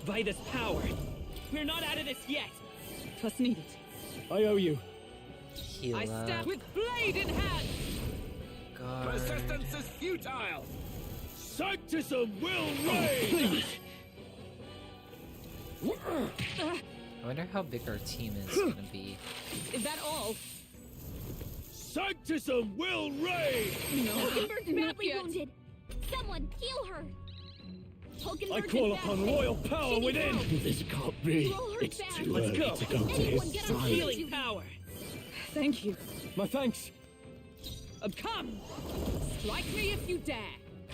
By this power. We're not out of this yet. Twas needed. I owe you. Heal I up. stand with blade in hand! Guard. Persistence is futile! Sanctism will reign. I wonder how big our team is gonna be. Is that all? Sanctism will reign. Hulkenberg's Not badly yet. wounded. Someone heal her. Hulkenberg's I call in bad upon shape. royal power She needs within. help. This can't be. You all hurt It's bad. too Let's early go. to go to Anyone his get on side. Healing power. Thank you. My thanks. Come! Strike me if you dare!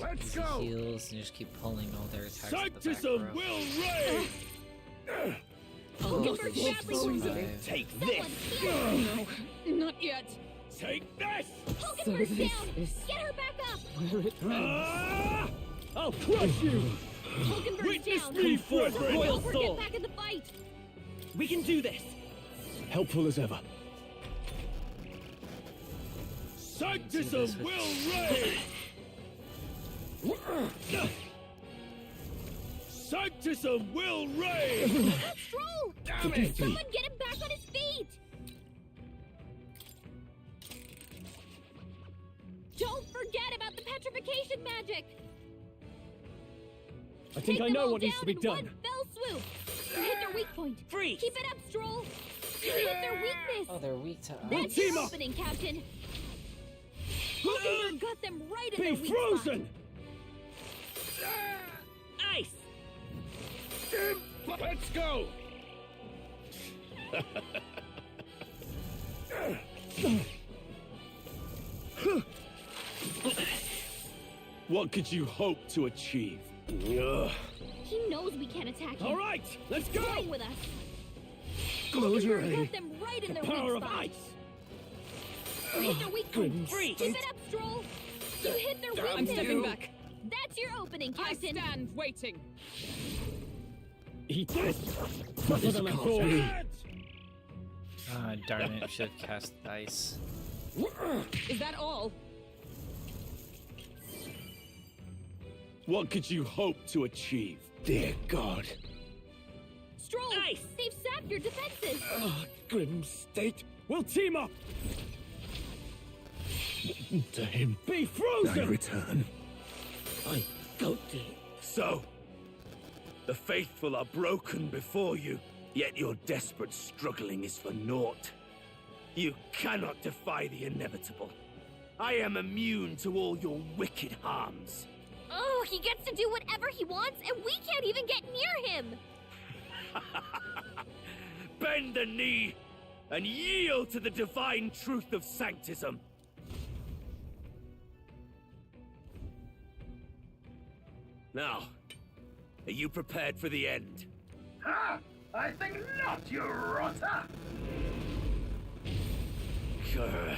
Let's He go! heals and just keep pulling all their attacks. at the back Sanctism row. will reign. Hulkenberg's Oh, badly wounded. survive. Take Someone heal her. No, not yet. Take this. Hulkenberg's this down. is- Get her back up. Where it ends. I'll crush you! Hulkenberg's Witness down. me, Someone Frederick. help Royal her Soul. get back in the fight. We can do this. Helpful as ever. Sanctism will reign. Sanctism will reign. Stroll. Damn it. Someone get him back on his feet. Don't forget about the petrification magic. I think Take I them know all what needs to down be in done. One fell swoop. You hit their weak point. Freeze. Keep it up, Stroll. You hit their weakness. Oh, they're weak to us. That's team your up. opening, Captain. Hulkenberg got them right in Be their weak frozen! Ice. Let's go! What could you hope to achieve? Ugh. He knows we can't attack him. All right, let's go! Join with us. Close your Hit eyes. them right in The their power weak of spot. ice! You hit their weak point. Freeze. Keep it up, Stroll. You hit their weak I'm point. stepping back. That's your opening, I Captain. stand waiting. Eat this. Tougher than I thought. Ah, darn it, should have cast dice. Is that all? What could you hope to achieve? Dear God. Stroll, they've sapped your defenses. Grim State. We'll team up! To him. Be frozen! I return. I go to So, the faithful are broken before you, yet your desperate struggling is for naught. You cannot defy the inevitable. I am immune to all your wicked harms. Oh, he gets to do whatever he wants, and we can't even get near him. Bend the knee and yield to the divine truth of sanctism. Now, are you prepared for the end? Ha! I think not, you rotter! Grr.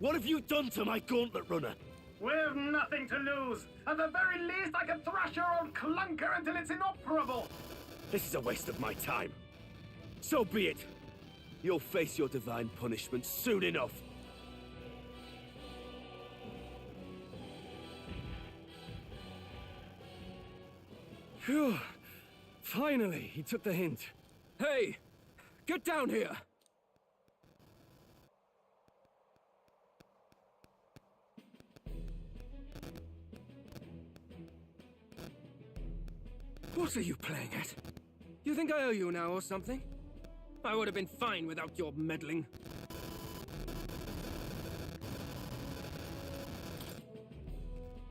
What have you done to my gauntlet runner? We've nothing to lose. At the very least, I can thrash your old clunker until it's inoperable. This is a waste of my time. So be it. You'll face your divine punishment soon enough. Phew. Finally, he took the hint. Hey, get down here! What are you playing at? You think I owe you now or something? I would have been fine without your meddling.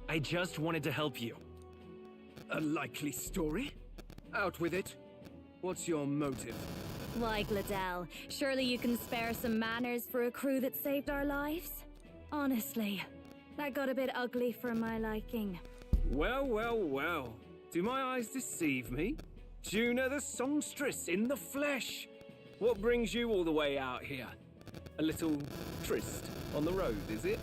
I just wanted to help you. A likely story? Out with it. What's your motive? Why, Gladell, surely you can spare some manners for a crew that saved our lives? Honestly, that got a bit ugly for my liking. Well, well, well. Do my eyes deceive me? Juna the songstress in the flesh. What brings you all the way out here? A little tryst on the road, is it?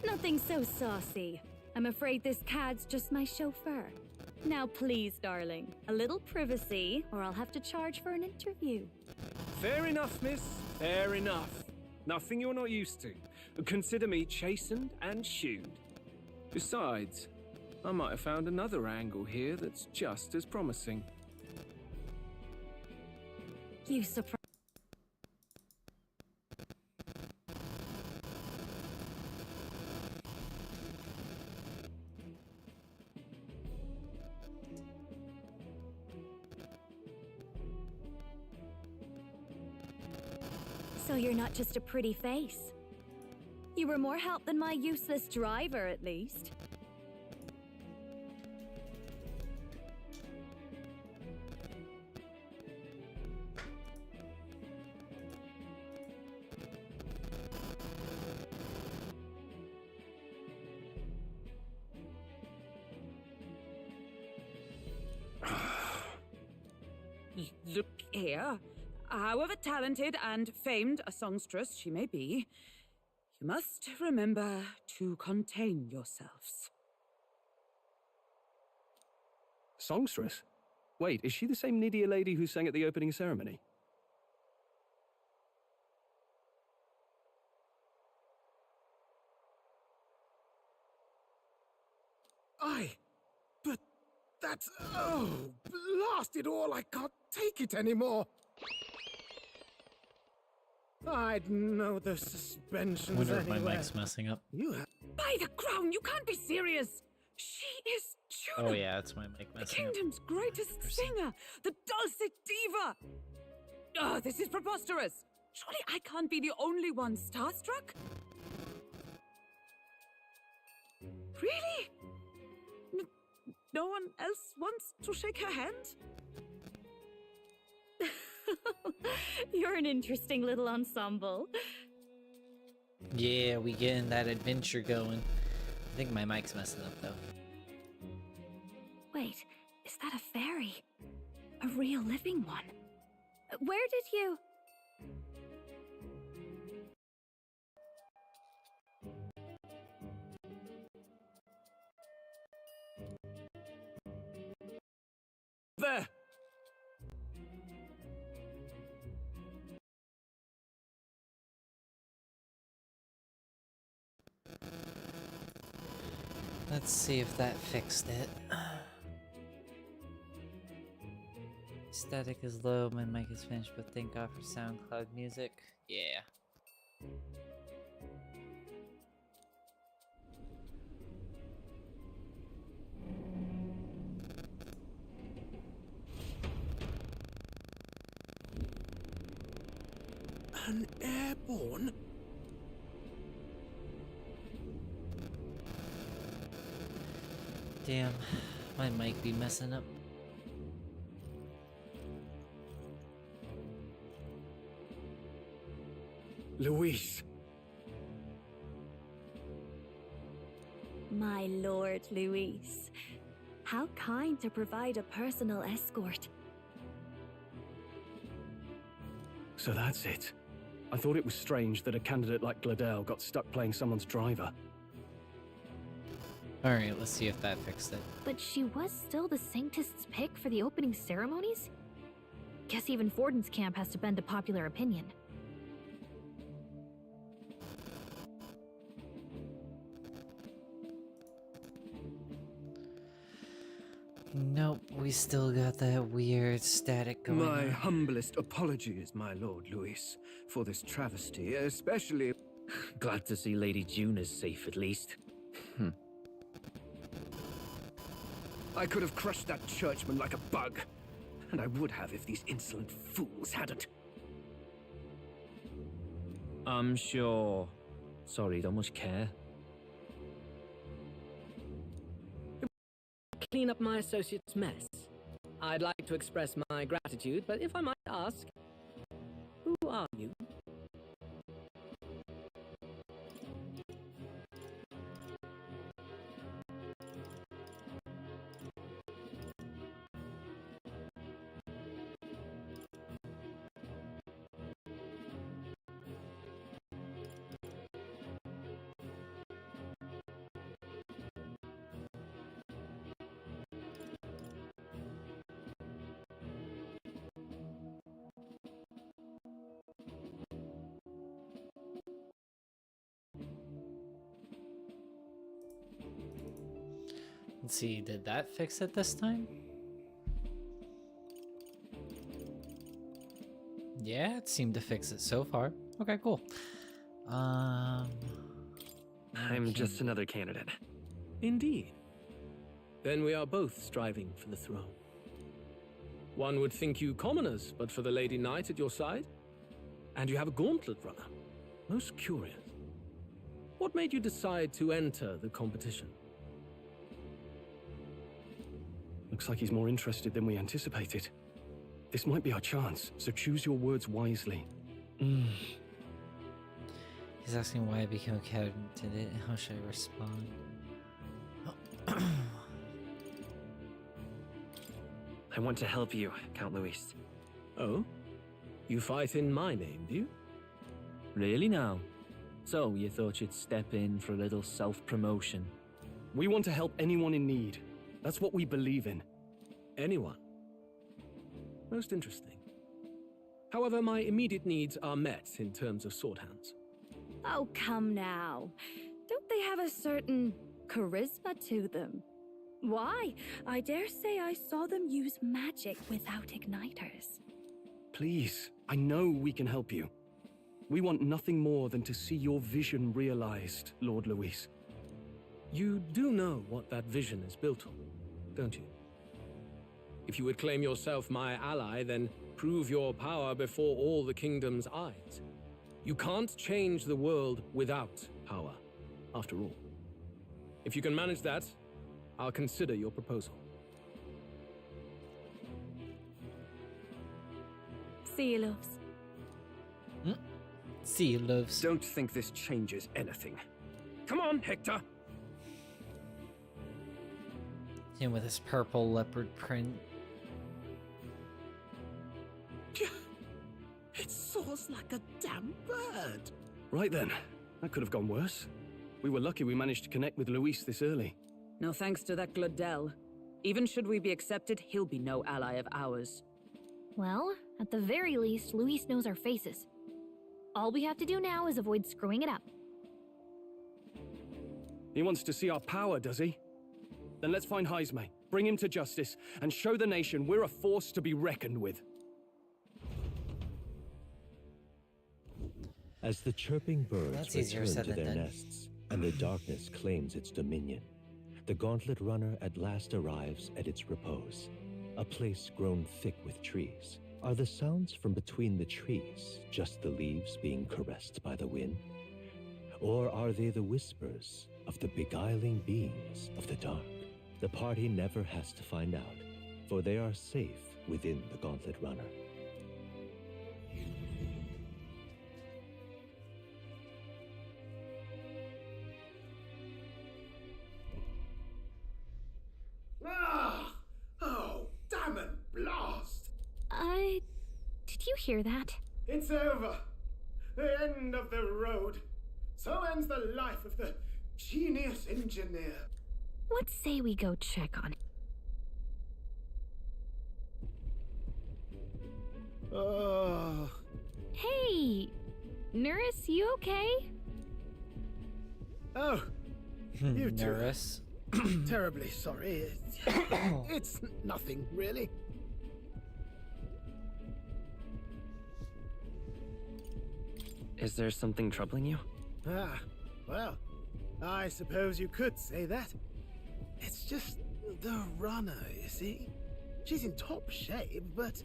Nothing so saucy. I'm afraid this cad's just my chauffeur. Now please, darling, a little privacy, or I'll have to charge for an interview. Fair enough, miss. Fair enough. Nothing you're not used to. Consider me chastened and shoed. Besides, I might have found another angle here that's just as promising. You surprise. So you're not just a pretty face. You were more help than my useless driver, at least. Look here. However talented and famed a songstress she may be, you must remember to contain yourselves. Songstress? Wait, is she the same Nydia lady who sang at the opening ceremony? Aye, but that's... oh, blast it all, I can't take it anymore. I'd know the suspensions Wonder if my anywhere. mic's messing up. You have... By the crown, you can't be serious! She is Juna! Oh yeah, it's my mic The messing up. kingdom's greatest singer! The dulcet diva! Oh, this is preposterous! Surely I can't be the only one starstruck? Really? No one else wants to shake her hand? You're an interesting little ensemble. Yeah, we getting that adventure going. I think my mic's messing up though. Wait, is that a fairy? A real living one? Where did you... There! Let's see if that fixed it. Static is low, my mic is finished, but thank God for SoundCloud music. Yeah. An airborne? Damn, my mic be messing up. Luis. My lord, Luis. How kind to provide a personal escort. So that's it. I thought it was strange that a candidate like Gladel got stuck playing someone's driver. Alright, let's see if that fixed it. But she was still the Sanctist's pick for the opening ceremonies? Guess even Forden's camp has to bend to popular opinion. Nope, we still got that weird static going My on. humblest apologies, my lord Luis, for this travesty, especially... Glad to see Lady June is safe, at least. I could have crushed that churchman like a bug. And I would have if these insolent fools hadn't. I'm sure. Sorry, don't much care. Clean up my associate's mess. I'd like to express my gratitude, but if I might ask, who are you? Let's see, did that fix it this time? Yeah, it seemed to fix it so far. Okay, cool. I'm just another candidate. Indeed. Then we are both striving for the throne. One would think you commoners, but for the Lady Knight at your side. And you have a gauntlet runner. Most curious. What made you decide to enter the competition? Looks like he's more interested than we anticipated. This might be our chance, so choose your words wisely. He's asking why I became a candidate and how should I respond? I want to help you, Count Luis. Oh? You fight in my name, do you? Really now? So, you thought you'd step in for a little self-promotion? We want to help anyone in need. That's what we believe in. Anyone? Most interesting. However, my immediate needs are met in terms of sword hands. Oh, come now. Don't they have a certain charisma to them? Why? I dare say I saw them use magic without igniters. Please, I know we can help you. We want nothing more than to see your vision realized, Lord Luis. You do know what that vision is built on, don't you? If you would claim yourself my ally, then prove your power before all the kingdom's eyes. You can't change the world without power, after all. If you can manage that, I'll consider your proposal. See you, loves. See you, loves. Don't think this changes anything. Come on, Hector! Him with his purple leopard print. It soars like a damn bird. Right then. That could have gone worse. We were lucky we managed to connect with Luis this early. No thanks to that Glodell. Even should we be accepted, he'll be no ally of ours. Well, at the very least, Luis knows our faces. All we have to do now is avoid screwing it up. He wants to see our power, does he? Then let's find Heisme, bring him to justice, and show the nation we're a force to be reckoned with. As the chirping birds That's easier return said to than their done. nests and the darkness claims its dominion, the Gauntlet Runner at last arrives at its repose, a place grown thick with trees. Are the sounds from between the trees just the leaves being caressed by the wind? Or are they the whispers of the beguiling beings of the dark? The party never has to find out, for they are safe within the Gauntlet Runner. Oh, damn it, blast! Did you hear that? It's over. The end of the road. So ends the life of the genius engineer. Let's say we go check on him. Oh. Hey! Nurse, you okay? Oh. You two. Nurse. Terribly sorry. It's nothing, really. Is there something troubling you? Ah, well, I suppose you could say that. It's just the runner, you see? She's in top shape, but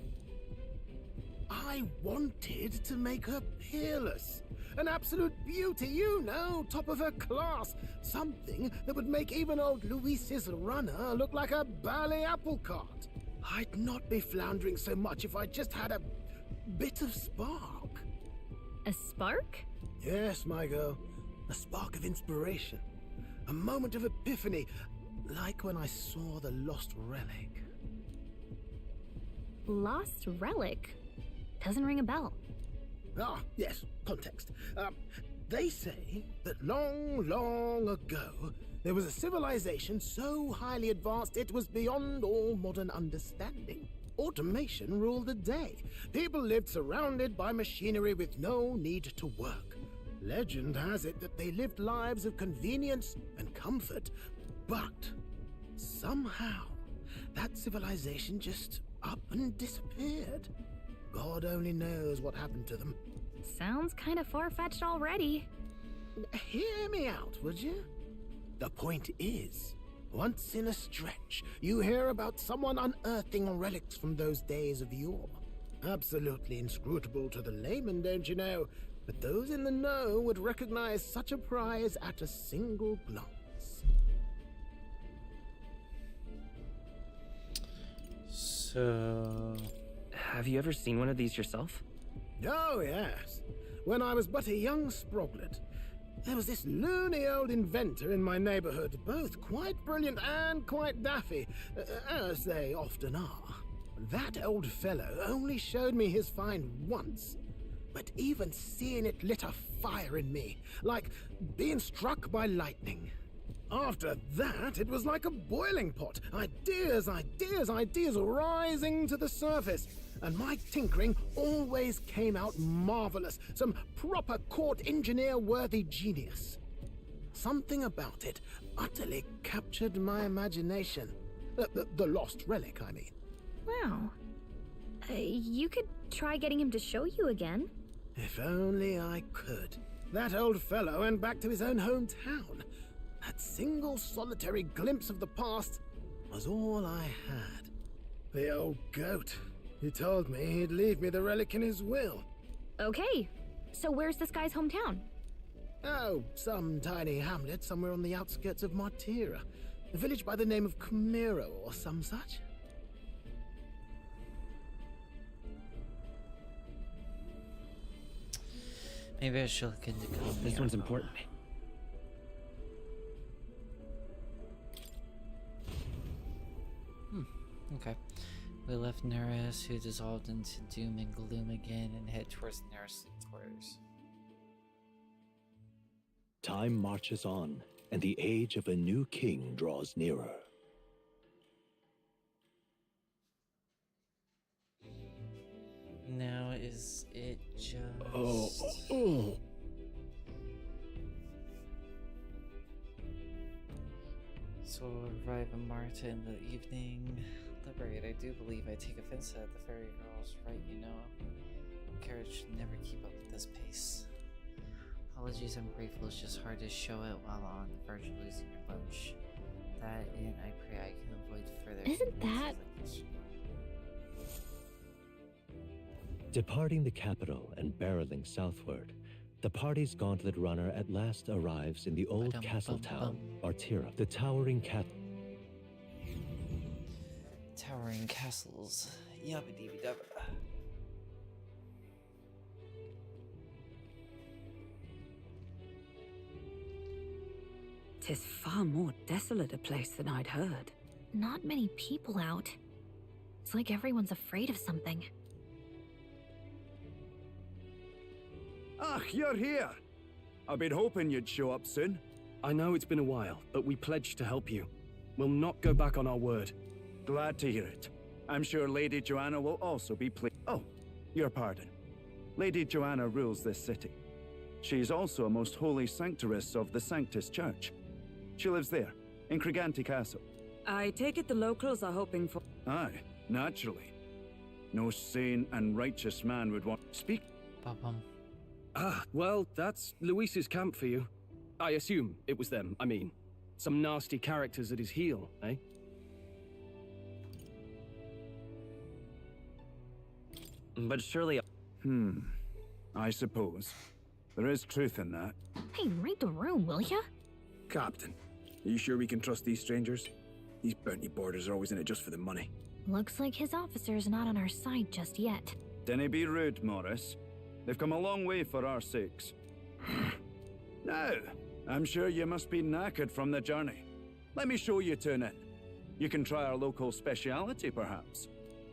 I wanted to make her peerless. An absolute beauty, you know, top of her class. Something that would make even old Luis's runner look like a bally apple cart. I'd not be floundering so much if I just had a bit of spark. A spark? Yes, my girl. A spark of inspiration. A moment of epiphany, like when I saw the Lost Relic. Lost Relic? Doesn't ring a bell. Ah, yes, context. They say that long, long ago, there was a civilization so highly advanced it was beyond all modern understanding. Automation ruled the day. People lived surrounded by machinery with no need to work. Legend has it that they lived lives of convenience and comfort, but somehow that civilization just up and disappeared. God only knows what happened to them. Sounds kind of far-fetched already. Hear me out, would you? The point is, once in a stretch, you hear about someone unearthing relics from those days of yore. Absolutely inscrutable to the layman, don't you know? But those in the know would recognize such a prize at a single glance. So... Have you ever seen one of these yourself? Oh, yes. When I was but a young sproglet, there was this loony old inventor in my neighborhood, both quite brilliant and quite daffy, as they often are. That old fellow only showed me his find once, but even seeing it lit a fire in me, like being struck by lightning. After that, it was like a boiling pot. Ideas, ideas, ideas rising to the surface. And my tinkering always came out marvelous. Some proper court engineer-worthy genius. Something about it utterly captured my imagination. The Lost Relic, I mean. Wow. You could try getting him to show you again. If only I could. That old fellow went back to his own hometown. That single solitary glimpse of the past was all I had. The old goat. He told me he'd leave me the relic in his will. Okay, so where's this guy's hometown? Oh, some tiny hamlet somewhere on the outskirts of Martira. A village by the name of Camiro or some such. Maybe I should look into Camiro. This one's important. We left Neris, who dissolved into doom and gloom again, and head towards Neris' quarters. Time marches on, and the age of a new king draws nearer. Now is it just... So arrive at Marta in the evening. Liberate, I do believe I take offense at the fairy girl's right, you know. Carriage should never keep up with this pace. Apologies, I'm grateful, it's just hard to show it while on the verge of losing your lunch. That, and I pray I can avoid further... Isn't that... Departing the capital and barreling southward, the party's gauntlet runner at last arrives in the old castle town, Artira. The towering Towering castles. Yabba dibba dabba. Tis far more desolate a place than I'd heard. Not many people out. It's like everyone's afraid of something. Ach, you're here! I've been hoping you'd show up soon. I know it's been a while, but we pledged to help you. We'll not go back on our word. Glad to hear it. I'm sure Lady Joanna will also be pleased. Oh, your pardon. Lady Joanna rules this city. She's also a most holy sanctoress of the Sanctus Church. She lives there, in Criganti Castle. I take it the locals are hoping for... Aye, naturally. No sane and righteous man would want to speak. Ah, well, that's Luis's camp for you. I assume it was them, I mean. Some nasty characters at his heel, eh? But surely... I suppose. There is truth in that. Hey, read the room, will ya? Captain, are you sure we can trust these strangers? These bounty boarders are always in it just for the money. Looks like his officer's not on our side just yet. Dinna be rude, Morris. They've come a long way for our sakes. Now, I'm sure you must be knackered from the journey. Let me show you to an inn. You can try our local speciality, perhaps.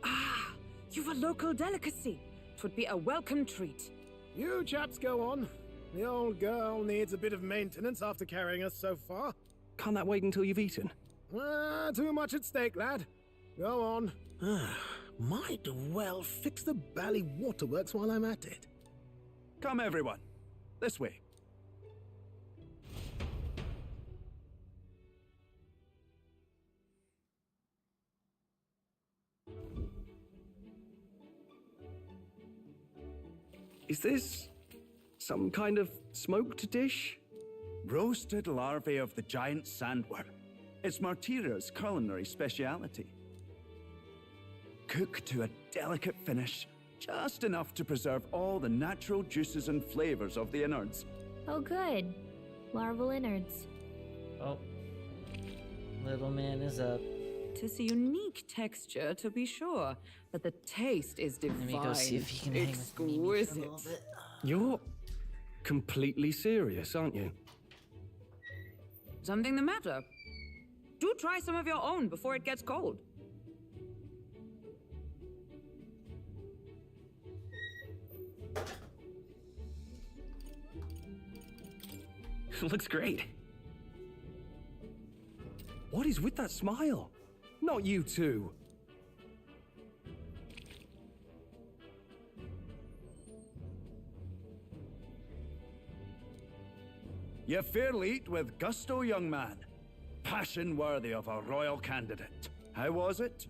Ah, you've a local delicacy. 'Twould be a welcome treat. You chaps go on. The old girl needs a bit of maintenance after carrying us so far. Can't that wait until you've eaten? Too much at stake, lad. Go on. Might well fix the Bally Waterworks while I'm at it. Come, everyone. This way. Is this some kind of smoked dish? Roasted larvae of the giant sandworm. It's Martira's culinary speciality. Cooked to a delicate finish, just enough to preserve all the natural juices and flavors of the innards. Oh good. Larval innards. Oh. Little man is up. Tis a unique texture, to be sure, but the taste is divine. Let me go see if he can hang with Mimi for a little bit. You're completely serious, aren't you? Something the matter? Do try some of your own before it gets cold. Looks great. What is with that smile? Not you two. You fairly eat with gusto, young man. Passion worthy of a royal candidate. How was it?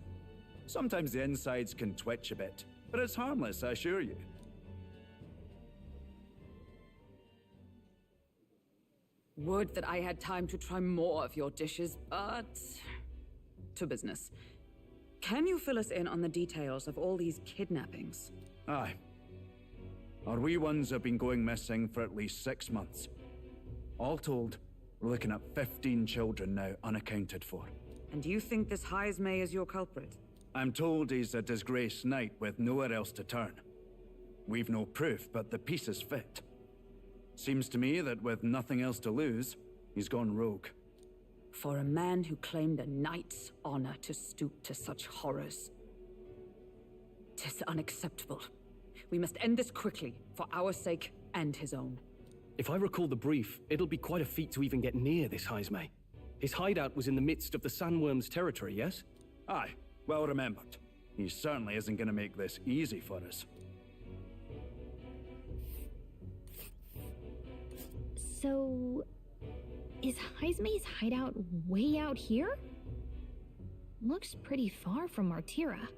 Sometimes the insides can twitch a bit, but it's harmless, I assure you. Would that I had time to try more of your dishes, but... to business. Can you fill us in on the details of all these kidnappings? Aye. Our wee ones have been going missing for at least 6 months. All told, we're looking at 15 children now unaccounted for. And you think this Heismay is your culprit? I'm told he's a disgraced knight with nowhere else to turn. We've no proof, but the pieces fit. Seems to me that with nothing else to lose, he's gone rogue. For a man who claimed a knight's honor to stoop to such horrors. 'Tis unacceptable. We must end this quickly, for our sake and his own. If I recall the brief, it'll be quite a feat to even get near this Heisme. His hideout was in the midst of the Sandworm's territory, yes? Aye, well remembered. He certainly isn't going to make this easy for us. So, is Heisme's hideout way out here? Looks pretty far from Martira.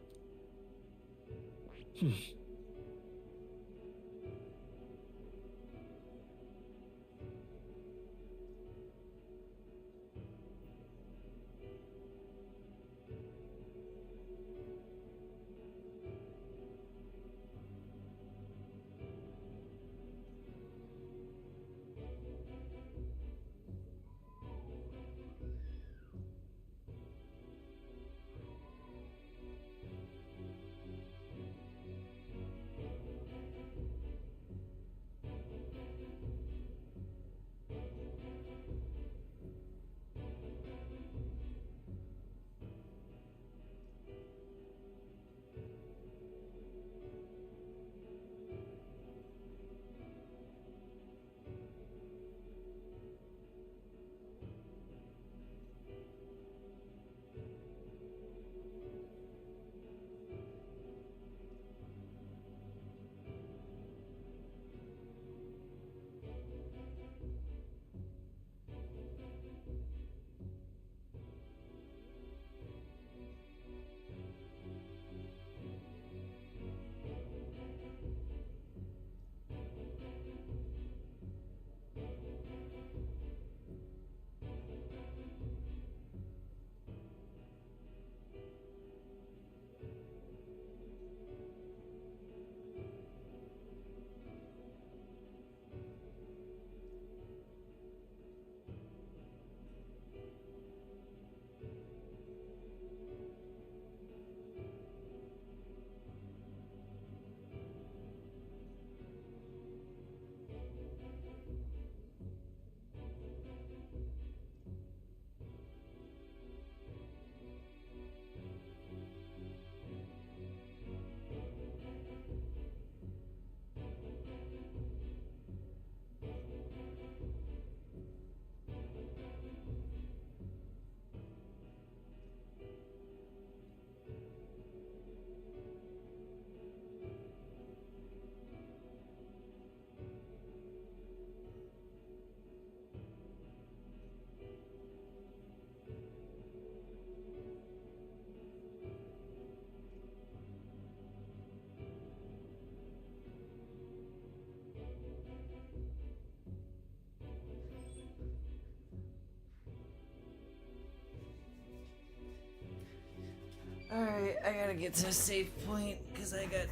Alright, I gotta get to a safe point, because I got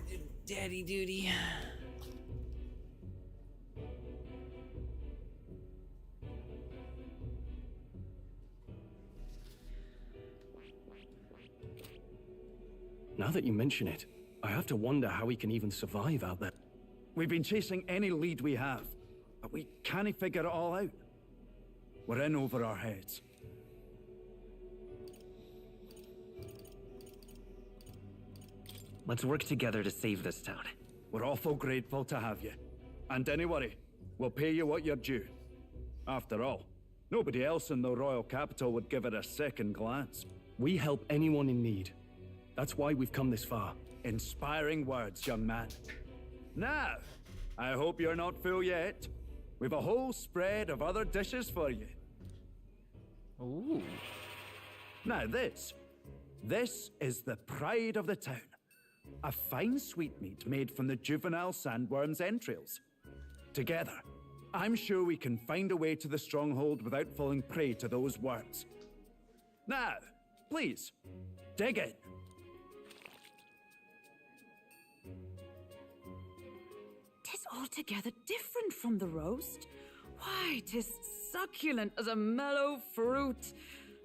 daddy duty. Now that you mention it, I have to wonder how we can even survive out there. We've been chasing any lead we have, but we can't figure it all out. We're in over our heads. Let's work together to save this town. We're awful grateful to have you. And don't worry, we'll pay you what you're due. After all, nobody else in the royal capital would give it a second glance. We help anyone in need. That's why we've come this far. Inspiring words, young man. Now, I hope you're not full yet. We've a whole spread of other dishes for you. Ooh. Now this is the pride of the town. A fine sweetmeat made from the juvenile sandworm's entrails. Together, I'm sure we can find a way to the stronghold without falling prey to those worms. Now, please, dig in. Tis altogether different from the roast. Why, 'tis succulent as a mellow fruit.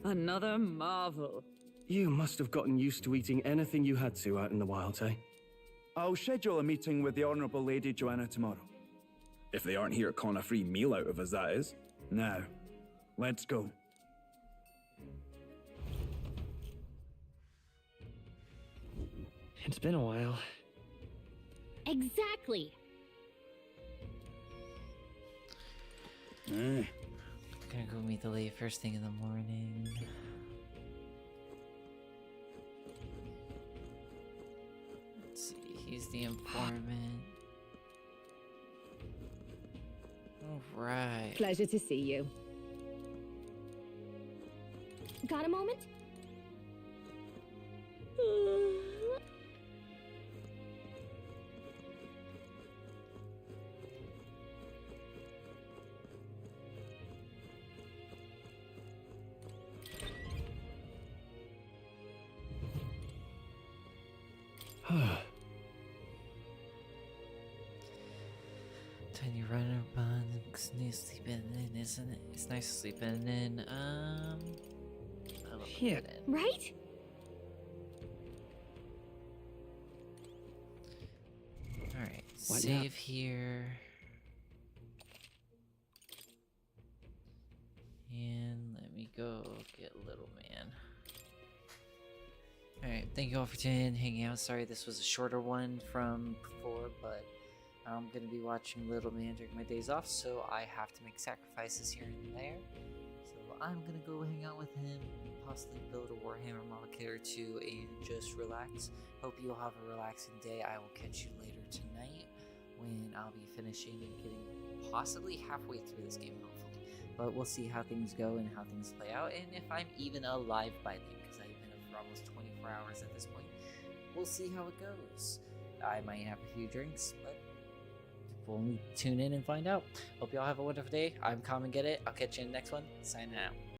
Another marvel. You must have gotten used to eating anything you had to out in the wild, eh? I'll schedule a meeting with the Honourable Lady Joanna tomorrow. If they aren't here calling a free meal out of us, that is. Now, let's go. It's been a while. Exactly. I'm gonna go meet the lady first thing in the morning. Let's see, he's the informant. Alright. Pleasure to see you. Got a moment? Tiny runner bun, it's nice sleeping in, isn't it? It's nice sleeping in. Shit. Right? Alright, What save now? here. And let me go get little man. Alright, thank you all for tuning in, hanging out. Sorry this was a shorter one from before, but I'm going to be watching Little Man during my days off, so I have to make sacrifices here and there. So I'm going to go hang out with him, possibly build a Warhammer Molecule or two, and just relax. Hope you all have a relaxing day. I will catch you later tonight when I'll be finishing and getting possibly halfway through this game, hopefully. But we'll see how things go and how things play out, and if I'm even alive by then, because I've been up for almost 24 hours at this point. We'll see how it goes. I might have a few drinks, but we'll tune in and find out. Hope y'all have a wonderful day. I'm Common Get It. I'll catch you in the next one. Signing out.